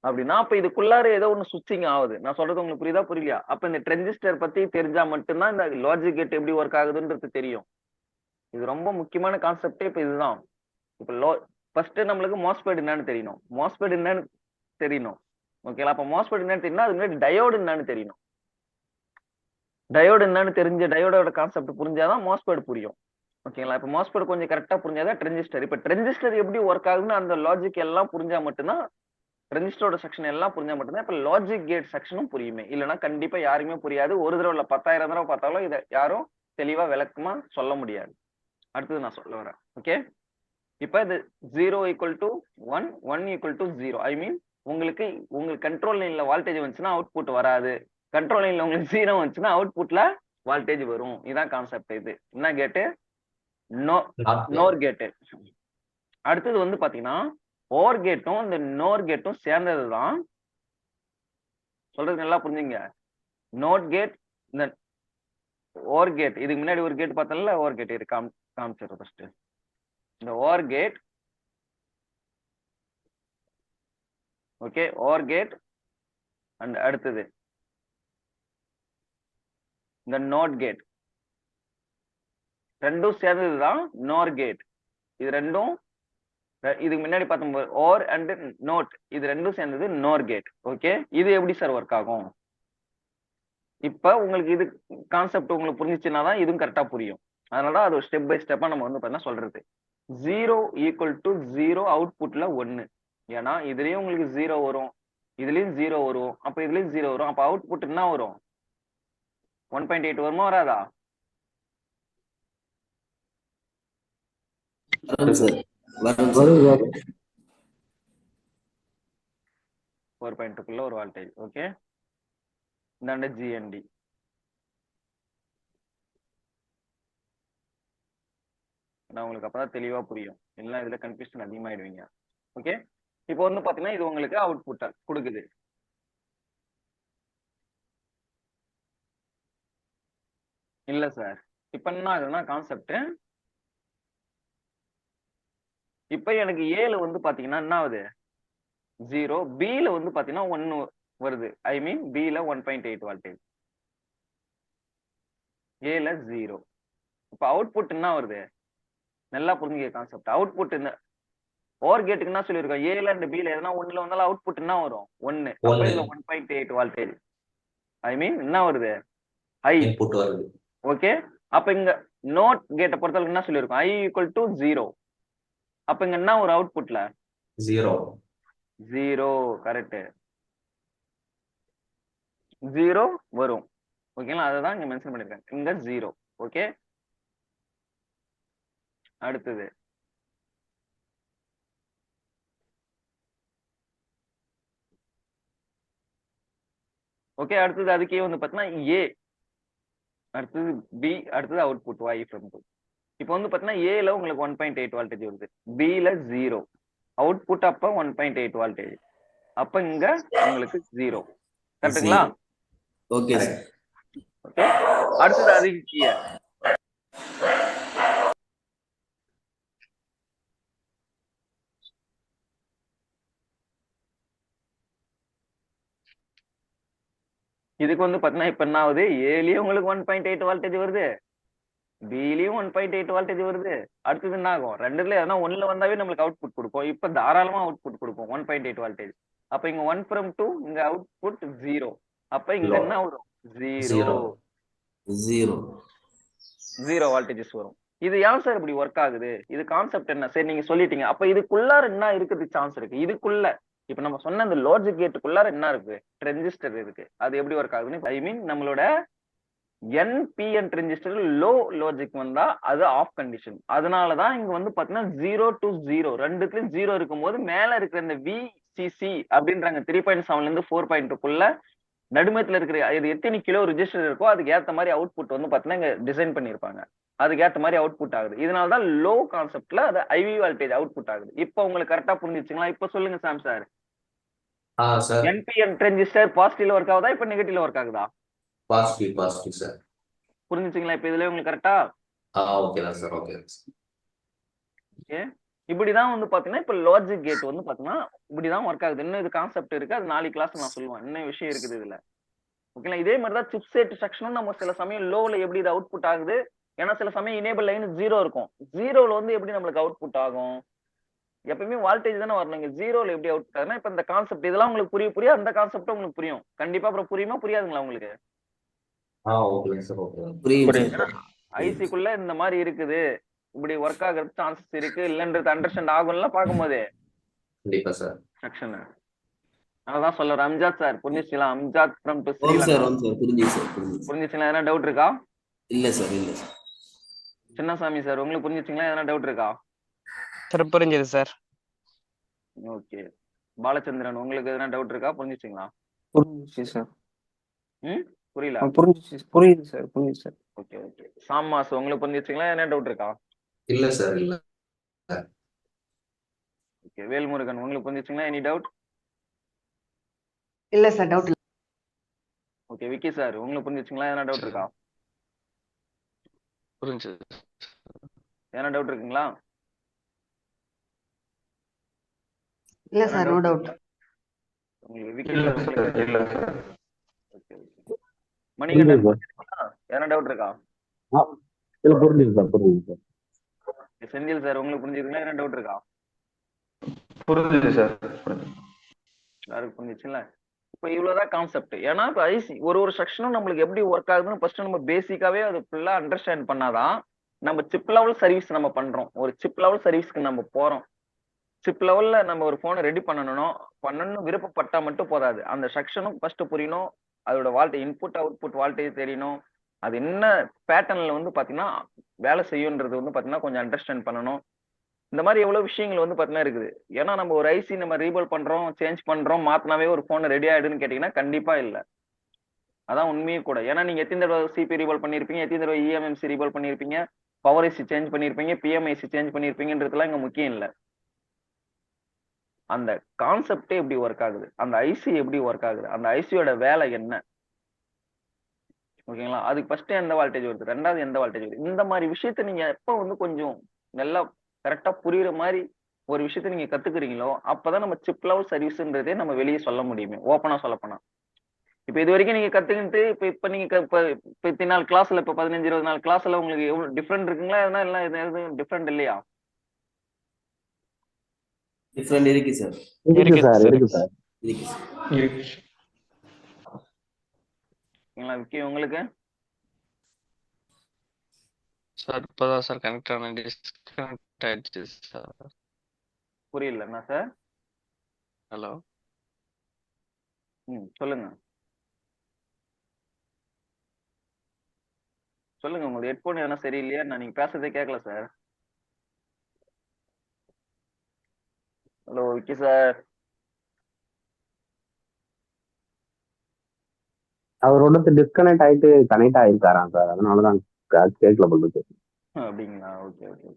அப்படின்னா, அப்ப இதுக்குள்ளார ஏதோ ஒண்ணு சுவிட்சிங் ஆகுது. நான் சொல்றது உங்களுக்கு புரியுதா புரியலையா? அப்ப இந்த டிரான்சிஸ்டர் பத்தி தெரிஞ்சா மட்டும்தான் இந்த லாஜிக் கேட் எப்படி ஒர்க் ஆகுதுன்றது தெரியும். இது ரொம்ப முக்கியமான கான்செப்டே இப்ப இதுதான். இப்ப ஃபர்ஸ்ட் நம்மளுக்கு மோஸ்பெட் என்னன்னு தெரியணும். மோஸ்பெட் என்னன்னு தெரியணும். ஓகேங்களா. அப்ப மோஸ்பெட் என்னன்னு தெரியணும், அது முன்னாடி டயோடு என்னன்னு தெரியணும். டயோடு என்னன்னு தெரிஞ்ச, டயோடோட கான்செப்ட் புரிஞ்சாதான் மோஸ்பெட் புரியும். ஓகேங்களா. இப்ப மோஸ்பெட் கொஞ்சம் கரெக்டா புரிஞ்சாதான் டிரான்சிஸ்டர். இப்ப டிரான்சிஸ்டர் எப்படி ஒர்க் ஆகுதுன்னு அந்த லாஜிக் எல்லாம் புரிஞ்சா மட்டும்தான், டிரான்சிஸ்டரோட செக்ஷன் எல்லாம் புரிஞ்சா மட்டும்தான் இப்ப லாஜிக் கேட் செக்ஷனும் புரியுமே. இல்லைன்னா கண்டிப்பா யாருமே புரியாது. ஒரு தடவை இல்ல 10,000 தடவை பார்த்தாலும் இதை யாரும் தெளிவா விளக்கமா சொல்ல முடியாது. அடுத்தது நான் சொல்ல வரேன். ஓகே. இப்ப இது 0 ஈக்குவல் டு 1, 1 ஈக்குவல் டு 0. ஐ மீன் உங்களுக்கு கண்ட்ரோல் லைன்ல வால்டேஜ் வந்துச்சுன்னா அவுட்புட் வராது. கண்ட்ரோல் லைன்ல உங்களுக்கு 0 வந்துச்சுன்னா அவுட்புட்ல வால்டேஜ் வரும். இதான் கான்செப்ட். இது என்ன கேட்டு, நோர் கேட்டு. அடுத்தது வந்து பாத்தீங்கன்னா, ஓர் கேட்டும் இந்த நோர் கேட்டும் சேர்ந்ததுதான். சொல்றது நல்லா புரிஞ்சுங்க. நோட் கேட், இந்த ஓர் கேட், இதுக்கு முன்னாடி ஒரு கேட் பார்த்தோம்ல, ஓர் கேட் இது காமிச்சிடுறேன் ஃபர்ஸ்ட். இந்த or gate, okay, or gate and அடுத்தது இந்த நோட் கேட், ரெண்டும் சேர்ந்ததுதான் நோர் கேட். இது ரெண்டும் இதுக்கு முன்னாடி பார்த்தோம் ஓர் அண்ட் நோட், இது ரெண்டும் சேர்ந்தது நோர் கேட். ஓகே. இது எப்படி சார் ஒர்க் ஆகும்? இப்ப உங்களுக்கு இது கான்செப்ட் உங்களுக்கு புரிஞ்சிச்சுன்னா தான் இதுவும் கரெக்டா புரியும். அதனாலதான் அது ஸ்டெப் பை ஸ்டெப்பா நம்ம வந்து பார்த்தீங்கன்னா சொல்றது. 0 ஈக்குவல் டு 0 அவுட்புட்ல 1. ஏன்னா இதுலயும் உங்களுக்கு 0 வரும், இதுலயும் 0 வரும், அப்ப இதுலயும் 0 வரும். அப்ப அவுட்புட் என்ன வரும்? 1.8 வருமா வராதா? வரும் சார் வரும் சார் வரும் சார் 4.2 ஒரு வால்டேஜ். ஓகே, இந்தாண்ட ஜிஎன்டி. நான் உங்களுக்கு அப்பதான் தெளிவா புரியும், இல்லைன்னா இதுல கன்ஃபியூஷன் அதிகமாயிடுவீங்க. ஓகே, இப்போ வந்து பாத்தீங்கன்னா இது உங்களுக்கு அவுட்புட் கொடுக்குது. இல்ல சார், இப்ப என்ன ஆகுதுன்னா கான்செப்ட், இப்ப எனக்கு ஏல வந்து பாத்தீங்கன்னா என்ன ஆகுது 0, பில வந்து பாத்தீங்கன்னா 1 வருது. ஐ மீன் பில 1.8 வால்டேஜ், ஏல 0. இப்ப அவுட்புட் என்ன வருது, நல்லா புரிஞ்சுக்க கான்செப்ட். அவுட்புட் இந்த ஓர் கேட்டுக்கு என்ன சொல்லியிருக்கோம், ஏல அண்ட் பில எதனா ஒண்ணுல வந்தாலும் அவுட்புட் என்ன வரும் 1. அப்ப இதுல 1.8 வால்டேஜ், ஐ மீன் என்ன வருது ஹை இன்புட் வருது. ஓகே, அப்ப இங்க நோட் கேட்டை பொறுத்தவரைக்கும் என்ன சொல்லியிருக்கோம், i ஈக்குவல் டு 0. அப்ப இங்க என்ன ஒரு அவுட்புட்ல 0 கரெக்ட், 0 வரும். ஓகேங்களா, அதுதான் இங்க மென்ஷன் பண்ணிருக்கேன், இங்க 0. ஓகே, அடுத்தது ஓகே, அடுத்தது அதுக்கே வந்து பாத்தீங்கன்னா ஏ, அடுத்தது பி, அடுத்தது அவுட்புட் y ஃப்ரம் 2. இப்போ வந்து பாத்தீங்கன்னா ஏல உங்களுக்கு 1.8 வால்டேஜ் வருது, பில 0, அவுட்புட் அப்ப 1.8 வால்டேஜ், அப்ப இங்க உங்களுக்கு 0. கரெக்டுங்களா? Okay sir. ஓகே, அடுத்தது அதுக்கு கீழே இதுக்கு வந்து பாத்தீங்கன்னா இப்ப என்ன ஆகுது, ஏலயும் உங்களுக்கு 1.8 வால்டேஜ் வருது, பிலயும் 1.8 வால்டேஜ் வருது. அடுத்தது என்ன ஆகும், ரெண்டுல எதனா ஒண்ணுல வந்தாவே நம்மளுக்கு அவுட்புட் கொடுக்கும். இப்ப தாராளமா அவுட்புட் கொடுக்கும் 1.8 வால்டேஜ். அப்ப இங்க 1 from 2, இங்க அவுட்புட் 0. அப்ப இங்க என்ன வரும் 0 வால்டேஜஸ் வரும். இது ஏன் சார் இப்படி ஒர்க் ஆகுது, இது கான்செப்ட் என்ன? சரி நீங்க சொல்லிட்டீங்க, அப்ப இதுக்குள்ளார என்ன இருக்கிறதுக்கு சான்ஸ் இருக்கு? இதுக்குள்ள இப்ப நம்ம சொன்ன அந்த லாஜிக் கேட்டுக்குள்ளார என்ன இருக்கு, ரெஜிஸ்டர் இருக்கு. அது எப்படி ஒர்க் ஆகுதுன்னு, ஐ மீன் நம்மளோட NPN ரெஜிஸ்டர் லோ லாஜிக் வந்தா அது ஆஃப் கண்டிஷன். அதனாலதான் இங்க வந்து பாத்தீங்கன்னா 0 to 0 ரெண்டுத்துலயும் 0 இருக்கும்போது மேல இருக்கிற இந்த VCC அப்படின்றாங்க 3.7ல இருந்து 4.2க்குள்ள நடுமத்துல இருக்கிற இது எத்தனை கிலோ ரெஜிஸ்டர் இருக்கோ அதுக்கு ஏத்த மாதிரி அவுட்புட் வந்து பாத்தீங்கன்னா இங்க டிசைன் பண்ணிருப்பாங்க, அதுக்கு ஏத்த மாதிரி அவுட்புட் ஆகுது. இதனாலதான் லோ கான்செப்ட்ல அது IV வால்டேஜ் அவுட்புட் ஆகுது. இப்ப உங்களுக்கு கரெக்டா புரிஞ்சிச்சுங்களா? இப்ப சொல்லுங்க Sam sir, sir NPN register பாசிட்டிவ்ல ஒர்க் ஆகுதா இப்ப நெகட்டிவ்ல ஒர்க் ஆகுதா? Positive sir. புரிஞ்சுச்சுங்களா இப்ப இதுல உங்களுக்கு கரெக்டா? ஓகே தான் சார். ஓகே ஓகே, இப்படிதான் வந்து பாத்தீங்கன்னா இப்ப லாஜிக் கேட் வந்து பாத்தீங்கன்னா இப்படிதான் ஒர்க் ஆகுது. இன்னும் இது கான்செப்ட் இருக்கு, அது நாளைக்கு கிளாஸ் நான் சொல்லுவேன், இன்னும் விஷயம் இருக்குது இதுல. ஓகேங்களா, இதே மாதிரிதான் சிப் செட் செக்ஷனும் நம்ம சில சமயம் லோல எப்படி இது அவுட்புட் ஆகுது, ஏன்னா சில சமயம் இனேபிள் லைன் 0 இருக்கும், 0ல வந்து எப்படி நம்மளுக்கு அவுட்புட் ஆகும், எப்பயுமே வால்டேஜ் தானே வரணும், இங்க 0ல எப்படி அவுட்புட் ஆகுதுன்னா இப்ப இந்த கான்செப்ட் இதெல்லாம் உங்களுக்கு புரிய அந்த கான்செப்ட் உங்களுக்கு புரியும் கண்டிப்பா. அப்புறம் புரியுமா புரியாதுங்களா உங்களுக்கு? Okay sir. ஓகே புரியுது சார். ஐசிக்குள்ள இந்த மாதிரி இருக்குது, இப்படி ஒர்க் ஆகுறது சான்சஸ் இருக்கு இல்லன்றது அண்டர்ஸ்டாண்ட் ஆகும்ல பார்க்கும்போது கண்டிப்பா சார். செக்ஷன். அதான் சொல்ல அம்ஜாத் சார், புரிஞ்சுச்சுங்களா? அம்ஜாத் ஃப்ரம் டு ஓம் சார் ஸ்ரீலங்கா. ஓம் சார் புரிஞ்சுது சார் புரிஞ்சுது சார். புரிஞ்சுச்சுங்களா? எதனா டவுட் இருக்கா? இல்ல சார் இல்ல சார். சின்னசாமி சார் உங்களுக்கு புரிஞ்சுச்சுங்களா? எதனா டவுட் இருக்கா? சார் புரிஞ்சது சார். ஓகே, பாலச்சந்திரன் உங்களுக்கு எதனா டவுட் இருக்கா? புரிஞ்சுச்சுங்களா? புரிஞ்சுச்சு சார். புரியல? புரியுது சார். ஓகே ஓகே, சாமாஸ் உங்களுக்கு புரிஞ்சுச்சுங்களா? என்ன டவுட் இருக்கா? இல்ல சார் இல்ல. ஓகே, வேல்முருகன் உங்களுக்கு புரிஞ்சுச்சுங்களா? Any doubt? இல்ல சார், டவுட் இல்ல. ஓகே, விக்கி சார் உங்களுக்கு புரிஞ்சுச்சுங்களா? எதனா டவுட் இருக்கா? புரிஞ்சது. எதனா டவுட் இருக்குங்களா? இல்ல சார், நோ டவுட். உங்களுக்கு விக்கி சார் உங்களுக்கு ஓகே ஓகே. மணிகண்டன் எதனா டவுட் இருக்கா? இல்ல புரிஞ்சுது சார். செந்தில் சார் உங்களுக்கு புரிஞ்சுதுங்களா? என்ன டவுட் இருக்கா? புரிஞ்சுது சார். யாருக்கு புரிஞ்சுச்சுங்களா? இப்ப இவ்வளவுதான் கான்செப்ட். ஏன்னா இப்ப ஐசி ஒரு செக்ஷனும் நம்மளுக்கு எப்படி ஒர்க் ஆகுதுன்னு ஃபர்ஸ்ட் நம்ம பேசிக்காவே அது ஃபுல்லா அண்டர்ஸ்டாண்ட் பண்ணாதான் நம்ம சிப் லெவல் சர்வீஸ் நம்ம பண்றோம். ஒரு சிப் லெவல் சர்வீஸ்க்கு நம்ம போறோம். சிப் லெவல்ல நம்ம ஒரு போனை ரெடி பண்ணணும்னு விருப்பப்பட்டா மட்டும் போதாது, அந்த செக்ஷனும் ஃபர்ஸ்ட் புரியணும், அதோட வால்டேஜ் இன்புட் அவுட்புட் வால்டேஜ் தெரியணும், அது என்ன பேட்டர்ன்ல வந்து பாத்தீங்கன்னா வேலை செய்யும்ன்றது வந்து பாத்தீங்கன்னா கொஞ்சம் அண்டர்ஸ்டாண்ட் பண்ணணும். இந்த மாதிரி எவ்வளவு விஷயங்கள் வந்து பாத்தீங்கன்னா இருக்குது. ஏன்னா நம்ம ஒரு ஐசி நம்ம ரீபில்ட் பண்றோம், சேஞ்ச் பண்றோம், மாத்தினாவே ஒரு போன் ரெடி ஆயிடுன்னு கேட்டீங்கன்னா கண்டிப்பா இல்ல. அதான் உண்மையே கூட. ஏன்னா நீங்க எத்தனை தடவை சிபி ரீபில்ட் பண்ணிருப்பீங்க, எத்தனை தடவை இஎம்எம்சி ரீபில்ட் பண்ணிருப்பீங்க, பவர் ஐசி சேஞ்ச் பண்ணிருப்பீங்க, பிஎம்ஐசி சேஞ்ச் பண்ணிருப்பீங்கன்றதுலாம் இங்க முக்கியம் இல்ல. அந்த கான்செப்டே எப்படி ஒர்க் ஆகுது, அந்த ஐசி எப்படி ஒர்க் ஆகுது, அந்த ஐசியோட வேலை என்ன, ஓகேங்களா? அதுக்கு ஃபர்ஸ்ட் எந்த வால்டேஜ் வருது, ரெண்டாவது எந்த வால்டேஜ் வருது, இந்த மாதிரி விஷயத்த நீங்க எப்ப வந்து கொஞ்சம் நல்லா கரெக்டா புரியுற மாதிரி ஒரு விஷயத்த நீங்க கத்துக்கிறீங்களோ அப்பதான் நம்ம சிப் லெவல் சர்வீஸ்ன்றதே நம்ம வெளியே சொல்ல முடியுமே, ஓப்பனா சொல்ல போனா. இப்ப இது வரைக்கும் நீங்க கத்துக்கிட்டு இப்ப நீங்க இப்ப இத்தனை நாள் கிளாஸ்ல இப்ப 15-20 நாள் கிளாஸ்ல உங்களுக்கு எவ்வளவு டிஃபரெண்ட் இருக்குங்களா, எதனா எதுவும் டிஃபரெண்ட் இல்லையா? டிஃப்ரெண்ட் இருக்கு சார். இருக்கு சார், இருக்கு சார். இருக்கு சார். ஓகேங்களா விக்கி, உங்களுக்கு சார் இப்பதான் சார் கனெக்ட் ஆன டிஸ்கனெக்ட் ஆயிடுச்சு சார். புரியல என்ன சார்? ஹலோ சொல்லுங்க சொல்லுங்க, உங்களுக்கு ஹெட்போன் எதனா சரியில்லையா? நான் நீங்க பேசுறதே கேட்கல சார். Hello Vicky sir. அவரோட டிஸ்கனெக்ட் ஆயிட்டு கனெக்ட் ஆயிருக்காராம் சார், அதனாலதான் கேட்கல போல. அப்படிங்களா? Okay okay.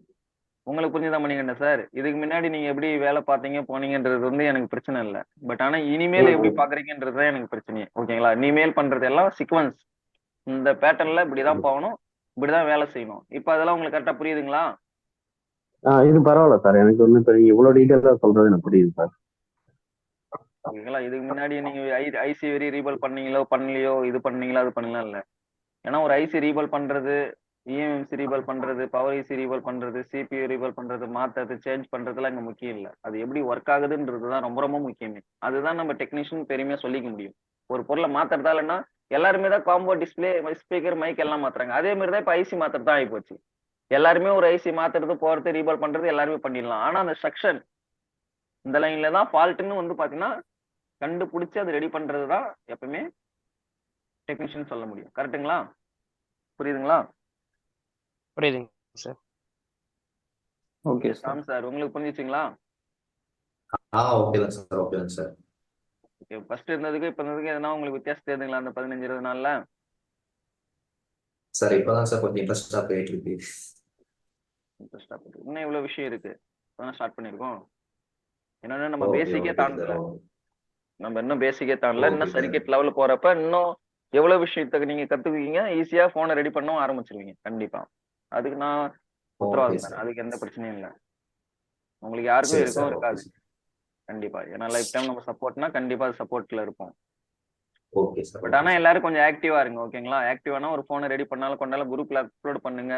உங்களுக்கு புரிஞ்சுதான் பண்ணீங்க சார். இதுக்கு முன்னாடி நீங்க எப்படி வேலை பார்த்தீங்க போனீங்கன்றது வந்து எனக்கு பிரச்சனை இல்லை. பட் ஆனா இனிமேல் எப்படி பாக்குறீங்கன்றதுதான் எனக்கு பிரச்சனையே. ஓகேங்களா? இனிமேல் பண்றது எல்லாம் சீக்வன்ஸ், இந்த பேட்டர்ன்ல இப்படிதான் போகணும், இப்படிதான் வேலை செய்யணும். இப்ப அதெல்லாம் உங்களுக்கு கரெக்டா புரியுதுங்களா? இது பரவாயில்ல சார், எனக்கு வந்து இப்போ இவ்வளவு டீட்டெயிலா சொல்றது எனக்கு புரியுது சார். ஓகேங்களா? இதுக்கு முன்னாடி நீங்க ஐசி வெரி ரீபால் பண்ணீங்களோ பண்ணலையோ, இது பண்ணீங்களோ அது பண்ணலாம் இல்ல. ஏன்னா ஒரு ஐசி ரீபால் பண்றது, இஎம்எம்சி ரீபால் பண்றது, பவர் ஐசி ரீபால் பண்றது, சிபியூ ரீபால் பண்றது, மாத்துறது, சேஞ்ச் பண்றதுலாம் இங்க முக்கியம் இல்ல. அது எப்படி ஒர்க் ஆகுதுன்றதுதான் ரொம்ப ரொம்ப முக்கியமே. அதுதான் நம்ம டெக்னீஷியன் பெருமையா சொல்லிக்க முடியும். ஒரு பொருளை மாத்துறதா இல்லைன்னா எல்லாருமே தான் காம்போ டிஸ்பிளே, ஸ்பீக்கர், மைக் எல்லாம் மாத்துறாங்க. அதே மாதிரி தான் இப்ப ஐசி மாத்துறது தான் ஆகிப்போச்சு. எல்லாருமே ஒரு ஐசி மாத்துறது, போறது, ரீபால் பண்றது எல்லாருமே பண்ணிடலாம். ஆனா அந்த செக்ஷன் இந்த லைன்ல தான் ஃபால்ட்னு வந்து பாத்தீங்கன்னா கண்டுபிடிச்சு அதை ரெடி பண்றதுதான் எப்பவுமே டெக்னீஷியன் சொல்ல முடியும். கரெக்ட்டுங்களா? புரியுதுங்களா? புரியுதுங்க sir. Okay sir. Ram sir உங்களுக்கு புரிஞ்சுச்சுங்களா? ஓகே தான் சார், ஓகே தான் சார். ஓகே, ஃபர்ஸ்ட் இருந்ததுக்கு இப்ப இருந்ததுக்கு எதனா உங்களுக்கு வித்தியாசம் தெரியுதுங்களா அந்த 15-20 நாள்ல? சார் இப்பதான் சார் கொஞ்சம் இன்ட்ரெஸ்டா போயிட்டு இருக்கு. இன்ட்ரெஸ்டா போகுது. இன்னும் இவ்வளவு விஷயம் இருக்கு, இப்பதான் ஸ்டார்ட் பண்ணிருக்கோம். என்னன்னா நம்ம ஓகே பேசிக்கே ஓகே தாண்டல, சார். நம்ம இன்னும் பேசிக்கே தாண்டல. ஓகே இன்னும் சார். சர்க்கிட் லெவல் போறப்ப இன்னும் எவ்வளவு விஷயத்துக்கு நீங்க கத்துக்குவீங்க, ஈஸியா போனை ரெடி பண்ணவும் ஆரம்பிச்சிருவீங்க கண்டிப்பா. அதுக்கு நான் ஓகே உத்தரவாதம் தரேன், சார். அதுக்கு எந்த பிரச்சனையும் இல்லை. உங்களுக்கு யாருக்கும் சரி இருக்கும் சார், ஓகே இருக்காது சார். கண்டிப்பா. ஏன்னா லைஃப் டைம் நம்ம சப்போர்ட்னா கண்டிப்பா அது சப்போர்ட்ல இருப்போம். ஓகே சார், பட் ஓகே ஆனா சார். எல்லாரும் கொஞ்சம் ஆக்டிவா இருங்க, ஓகேங்களா? ஆக்டிவானா ஒரு போனை ரெடி பண்ணாலும் கொண்டாலும் குரூப்ல அப்லோட் பண்ணுங்க,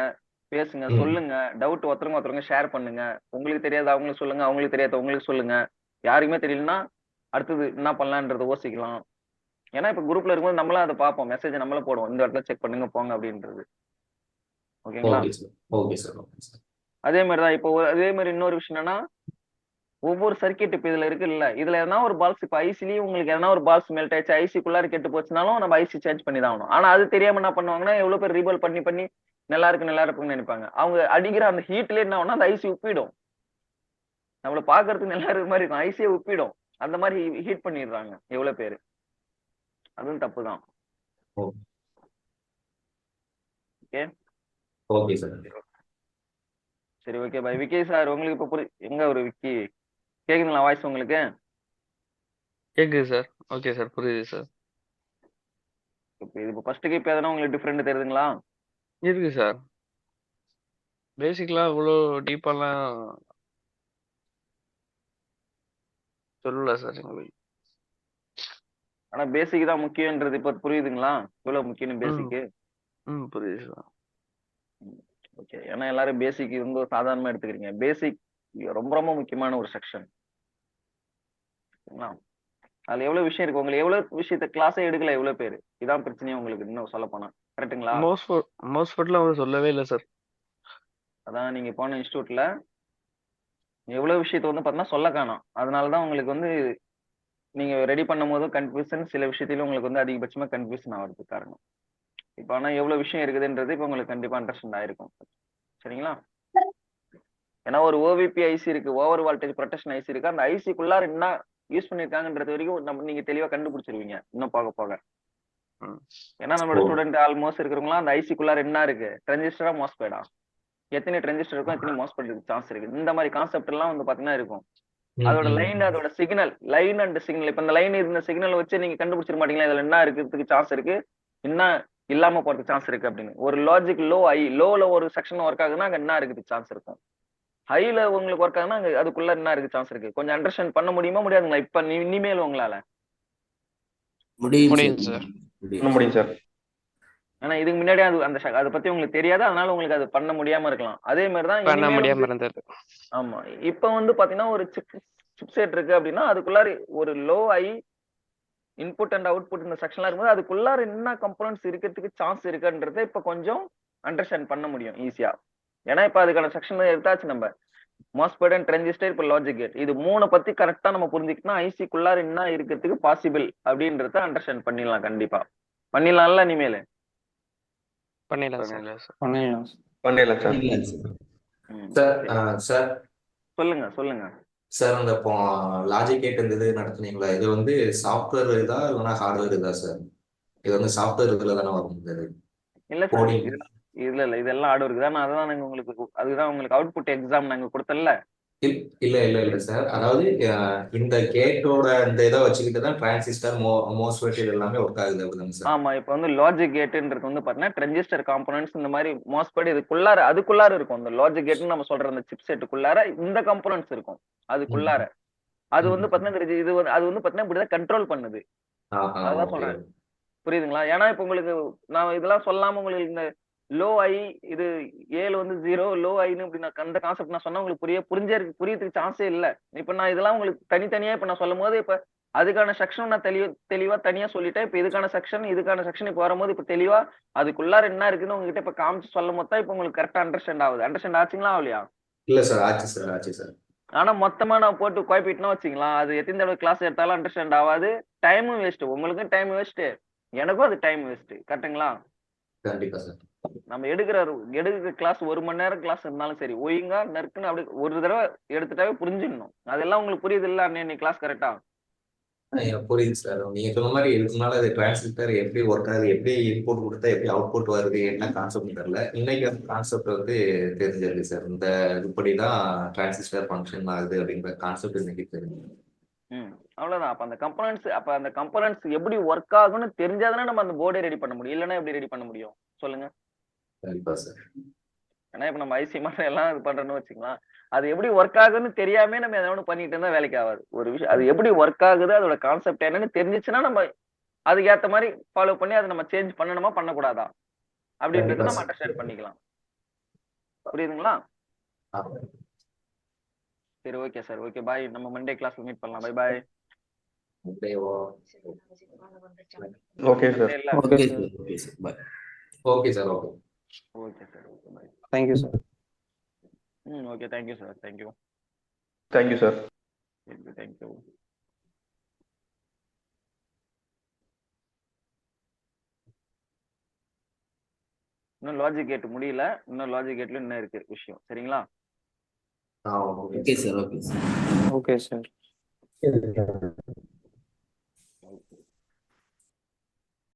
பேசுங்க, சொல்லுங்க, டவுட் ஒருத்தருங்க ஷேர் பண்ணுங்க. உங்களுக்கு தெரியாது அவங்களுக்கு சொல்லுங்க, அவங்களுக்கு தெரியாத உங்களுக்கு சொல்லுங்க. யாருக்குமே தெரியலன்னா அடுத்தது என்ன பண்ணலான்றத யோசிக்கலாம். ஏன்னா இப்ப குரூப்ல இருக்கும்போது நம்மளும் அதை பார்ப்போம், மெசேஜ் நம்மளும் போடுவோம், இந்த இடத்துல செக் பண்ணுங்க போங்க அப்படின்றது. ஓகேங்களா? Okay sir, okay sir, okay sir. அதே மாதிரிதான் இப்போ அதே மாதிரி இன்னொரு விஷயம் என்னன்னா, ஒவ்வொரு சர்க்கிட் இப்ப இதுல இருக்கு இல்ல, இதுல எதனா ஒரு பால்ஸ் இப்ப ஐசிலயும் உங்களுக்கு எதனா ஒரு பால்ஸ் மெல்ட் ஆயிடுச்சு, ஐசிக்குள்ளார கெட்டு போச்சுனாலும் நம்ம ஐசி சேஞ்ச் பண்ணி தான் ஆகணும். ஆனா அது தெரியாம என்ன பண்ணுவாங்கன்னா எவ்வளவு பேர் ரீபால் பண்ணி பண்ணி நல்லா இருக்குன்னு நினைப்பாங்க. அவங்க அடிக்கிற அந்த ஹீட்ல என்ன ஆகும்னா அந்த ஐசி உப்பிடும். நம்மள பாக்குறதுக்கு நல்லா இருக்க மாதிரி இருக்கும், ஐசியே உப்பிடும். அந்த மாதிரி ஹீட் பண்ணிடுறாங்க எவ்வளவு பேரு. அதுவும் தப்புதான். Okay okay sir. சரி, ஓகே பை. விக்கி சார் உங்களுக்கு இப்ப எங்க ஒரு விக்கி கேக்குதுங்களா வாய்ஸ் உங்களுக்கு? கேக்குது சார். ஓகே சார், புரியுது சார். இப்ப ஃபர்ஸ்ட்டுக்கு இப்ப எதனா உங்களுக்கு டிஃபரெண்ட் தெரியுதுங்களா? இருக்கு சார். பேசிக்கலா இவ்வளோ டீப்பாலாம் சொல்லல சார் எங்களுக்கு. ஆனா பேசிக் தான் முக்கியன்றது இப்ப புரியுதுங்களா? எவ்வளவு முக்கியம் பேசிக்கு? புரியுது சார். ஓகே, ஏன்னா எல்லாரும் பேசிக் ரொம்ப சாதாரணமா எடுத்துக்கிறீங்க. பேசிக் ரொம்ப ரொம்ப முக்கியமான ஒரு செக்ஷன். அதுல எவ்வளவு விஷயம் இருக்கு, உங்களுக்கு எவ்வளவு விஷயத்த கிளாஸே எடுக்கல எவ்வளவு பேரு. இதான் பிரச்சனையே உங்களுக்கு இன்னும் சொல்ல போனா. கரெக்ட்டுங்களா? மோஸ்ட்ஃபுட்லாம் அவர் சொல்லவே இல்லை சார். அதான் நீங்க போன இன்ஸ்டியூட்ல எவ்வளவு விஷயத்த வந்து பாத்தீங்கன்னா சொல்ல காணோம். அதனாலதான் உங்களுக்கு வந்து நீங்க ரெடி பண்ணும் போதும் கன்ஃபியூஷன், சில விஷயத்திலும் உங்களுக்கு வந்து அதிகபட்சமா கன்ஃபியூஷன் ஆகிறதுக்கு காரணம். இப்ப ஆனா எவ்வளவு விஷயம் இருக்குதுன்றது இப்ப உங்களுக்கு கண்டிப்பா அண்டர்ஸ்டாண்ட் ஆயிருக்கும். சரிங்களா? ஏன்னா ஒரு ஓவிபி ஐசி இருக்கு, ஓவர் வால்டேஜ் ப்ரொடெக்ஷன் ஐசி இருக்கு. அந்த ஐசிக்குள்ளார என்ன யூஸ் பண்ணிருக்காங்கன்றது வரைக்கும் நீங்க தெளிவா கண்டுபிடிச்சிருவீங்க இன்னும் போக போக. ஏன்னா நம்மளோட ஸ்டூடெண்ட் ஆல்மோஸ்ட் இருக்கிறவங்களாம் அந்த ஐசிக்குள்ளார என்ன இருக்கு, டிரான்சிஸ்டரா மோஸ்பேடா, எத்தனை டிரான்சிஸ்டர் இருக்கும், எத்தனை மோஸ்பேட் சான்ஸ் இருக்கு, இந்த மாதிரி கான்செப்ட் எல்லாம் வந்து பாத்தீங்கன்னா இருக்கும். அதோட லைன், அதோட சிக்னல், லைன் அண்ட் சிக்னல். இப்ப இந்த லைன் இந்த சிக்னல் வச்சு நீங்க கண்டுபிடிச்சிட மாட்டீங்களா இதுல என்ன இருக்கிறதுக்கு சான்ஸ் இருக்கு, என்ன இல்லாம போறதுக்கு சான்ஸ் இருக்கு அப்படின்னு. ஒரு லாஜிக் லோ ஐ, லோல ஒரு செக்ஷன் ஒர்க் ஆகுதுன்னா அங்க என்ன இருக்கிறதுக்கு சான்ஸ் இருக்கும், ஹைல உங்களுக்கு ஒர்க் ஆகுதுன்னா அங்க அதுக்குள்ள என்ன இருக்கு சான்ஸ் இருக்கு. கொஞ்சம் அண்டர்ஸ்டாண்ட் பண்ண முடியுமா முடியாதுங்களா இப்ப இனிமேல் உங்களால? முடியும் முடியும் சார். சார். முடியும் சார். ஆனா இதுக்கு முன்னாடி அதை பத்தி உங்களுக்கு தெரியாது, அதனால உங்களுக்கு அது பண்ண முடியாம இருக்கலாம். அதே மாதிரிதான் பண்ண இனிமேல் முடியாம இருந்தது. ஆமா. இப்ப வந்து பாத்தீங்கன்னா ஒரு சிப்செட் இருக்கு அப்படின்னா அதுக்குள்ளார ஒரு low I input and output இந்த செக்ஷன்ல இருக்கும்போது அதுக்குள்ளார என்ன கம்போனன்ட்ஸ் இருக்கிறதுக்கு சான்ஸ் இருக்குன்றத இப்ப கொஞ்சம் அண்டர்ஸ்டாண்ட் பண்ண முடியும் ஈஸியா. ஏன்னா இப்ப அதுக்கான செக்ஷன் எடுத்தாச்சு நம்ம. மோஸ்பெட் அண்ட் டிரான்சிஸ்டர், இப்ப லாஜிக் கேட், இது 3 பத்தி கரெக்டா நம்ம புரிஞ்சுக்கிட்டோம்னா ஐசிக்குள்ளார என்ன இருக்கிறதுக்கு பாசிபிள் அப்படின்றத அண்டர்ஸ்டாண்ட் பண்ணிடலாம். கண்டிப்பா பண்ணிடலாம்ல இனிமேல். பண்ணிடலாம் சார். பண்ணிடலாம் சார். பண்ணிடலாம் சார். சார் சொல்லுங்க சொல்லுங்க. சார் அந்த இப்போ லாஜிக் கேட் இந்த இது நடத்துனீங்களா, இது வந்து சாஃப்ட்வேர் இதா இல்லைன்னா ஹார்ட்வேர் இதா சார்? இது வந்து சாஃப்ட்வேர் இதுல தானே வரும் இது இல்ல சார், கோடிங்? இல்ல இதெல்லாம் ஆர்டருக்கு தான். அதான் நாங்க உங்களுக்கு அதுதான் உங்களுக்கு அவுட்புட் எக்ஸாம் நாங்க கொடுத்தல. இல்ல சார், அதாவது இந்த கேட்டோட இந்த இதை வச்சுக்கிட்டு தான் டிரான்சிஸ்டர் மோஸ்ஃபெட் இது எல்லாமே ஒர்க் ஆகுது அப்படிதாங்க சார்? ஆமா. இப்ப வந்து லாஜிக் கேட்ன்றது வந்து பாத்தீங்கன்னா டிரான்சிஸ்டர் காம்போனன்ட்ஸ் இந்த மாதிரி மோஸ்பெட் இதுக்குள்ளார அதுக்குள்ளார இருக்கும். இந்த லாஜிக் கேட்னு நம்ம சொல்ற அந்த சிப் செட்டுக்குள்ளார இந்த காம்போனன்ட்ஸ் இருக்கும் அதுக்குள்ளார. அது வந்து பாத்தீங்கன்னா இது அது வந்து பாத்தீங்கன்னா இப்படிதான் கண்ட்ரோல் பண்ணுது. அதான் சொல்றேன், புரியுதுங்களா? ஏன்னா இப்ப உங்களுக்கு நான் இதெல்லாம் சொல்லாம உங்களுக்கு இந்த லோ ஐ இது ஏல வந்து 0 லோ ஐன்னு இப்படி நான் அந்த கான்செப்ட் நான் சொன்னா உங்களுக்கு புரியறதுக்கு சான்ஸே இல்ல. இப்ப நான் இதெல்லாம் உங்களுக்கு தனித்தனியா இப்ப நான் சொல்லும் போது இப்ப அதுக்கான செக்ஷன் நான் தெளிவா தனியா சொல்லிட்டேன். இப்ப இதுக்கான செக்ஷன் இப்ப வரும்போது இப்ப தெளிவா அதுக்குள்ளார என்ன இருக்குன்னு உங்ககிட்ட இப்ப காமிச்சு சொல்லும் போது இப்ப உங்களுக்கு கரெக்டா அண்டர்ஸ்டாண்ட் ஆகுது. அண்டர்ஸ்டாண்ட் ஆச்சுங்களா ஆகலையா? இல்ல சார், ஆச்சு சார். ஆனா மொத்தமா நான் போட்டு குழப்பிட்டுனா வச்சுக்கலாம், அது எத்தனை தடவை கிளாஸ் எடுத்தாலும் அண்டர்ஸ்டாண்ட் ஆகாது. டைமும் வேஸ்ட், உங்களுக்கும் டைம் வேஸ்ட், எனக்கும் அது டைம் வேஸ்ட். கரெக்டுங்களா? கண்டிப்பா சார். நம்ம எடுக்கிற கிளாஸ் 1 மணி நேரம் கிளாஸ் இருந்தாலும் சரி, ஒழுங்கா நறுக்குன்னு அப்படி ஒரு தடவை எடுத்துட்டாவே புரிஞ்சிடணும். அதெல்லாம் உங்களுக்கு புரியுது இல்ல அன்னைக்கு கிளாஸ் கரெக்டா? புரியுது சார். நீங்க சொன்ன மாதிரி இதுக்கு முன்னால அது டிரான்சிஸ்டர் எப்படி ஒர்க் ஆகுது, எப்படி இன்புட் கொடுத்தா எப்படி அவுட்புட் வருது, என்ன கான்செப்ட் தெரியல. இன்னைக்கு அந்த கான்செப்ட் வந்து தெரிஞ்சிருக்கு சார். இந்த இப்படிதான் டிரான்சிஸ்டர் ஃபங்க்ஷன் ஆகுது அப்படிங்கிற கான்செப்ட் இன்னைக்கு தெரியும். அவ்வளவுதான். அப்ப அந்த கம்பனன்ட்ஸ் எப்படி ஒர்க் ஆகும்னு தெரிஞ்சாதானே நம்ம அந்த போர்டை ரெடி பண்ண முடியும். இல்லைன்னா எப்படி ரெடி பண்ண முடியும் சொல்லுங்க? கண்டிப்பா சார். ஏன்னா இப்ப நம்ம ஐசி மாதிரி எல்லாம் இது பண்றோம்னு வச்சுக்கலாம், அது எப்படி ஒர்க் ஆகுதுன்னு தெரியாம நம்ம எதாவது பண்ணிட்டு இருந்தா வேலைக்கு ஆகாது. ஒரு விஷயம் அது எப்படி ஒர்க் ஆகுது, அதோட கான்செப்ட் என்னன்னு தெரிஞ்சிச்சுன்னா நம்ம அதுக்கு ஏத்த மாதிரி ஃபாலோ பண்ணி அதை நம்ம சேஞ்ச் பண்ணணுமா பண்ணக்கூடாதா அப்படின்றத நம்ம அண்டர்ஸ்டாண்ட் பண்ணிக்கலாம். புரியுதுங்களா? சரி, ஓகே சார். ஓகே, பாய். நம்ம மண்டே கிளாஸ்ல மீட் பண்ணலாம். Bye bye. Okay sir. Okay sir. Bye. Okay sir. Okay sir. Okay, bye. Thank you sir. Okay, thank you sir. Thank you sir. Thank you. இன்னும் லாஜிக் கேட் முடியல, இன்னும் லாஜிக் கேட்ல இன்னும் இருக்கு விஷயம். சரிங்களா? Okay sir. Okay sir.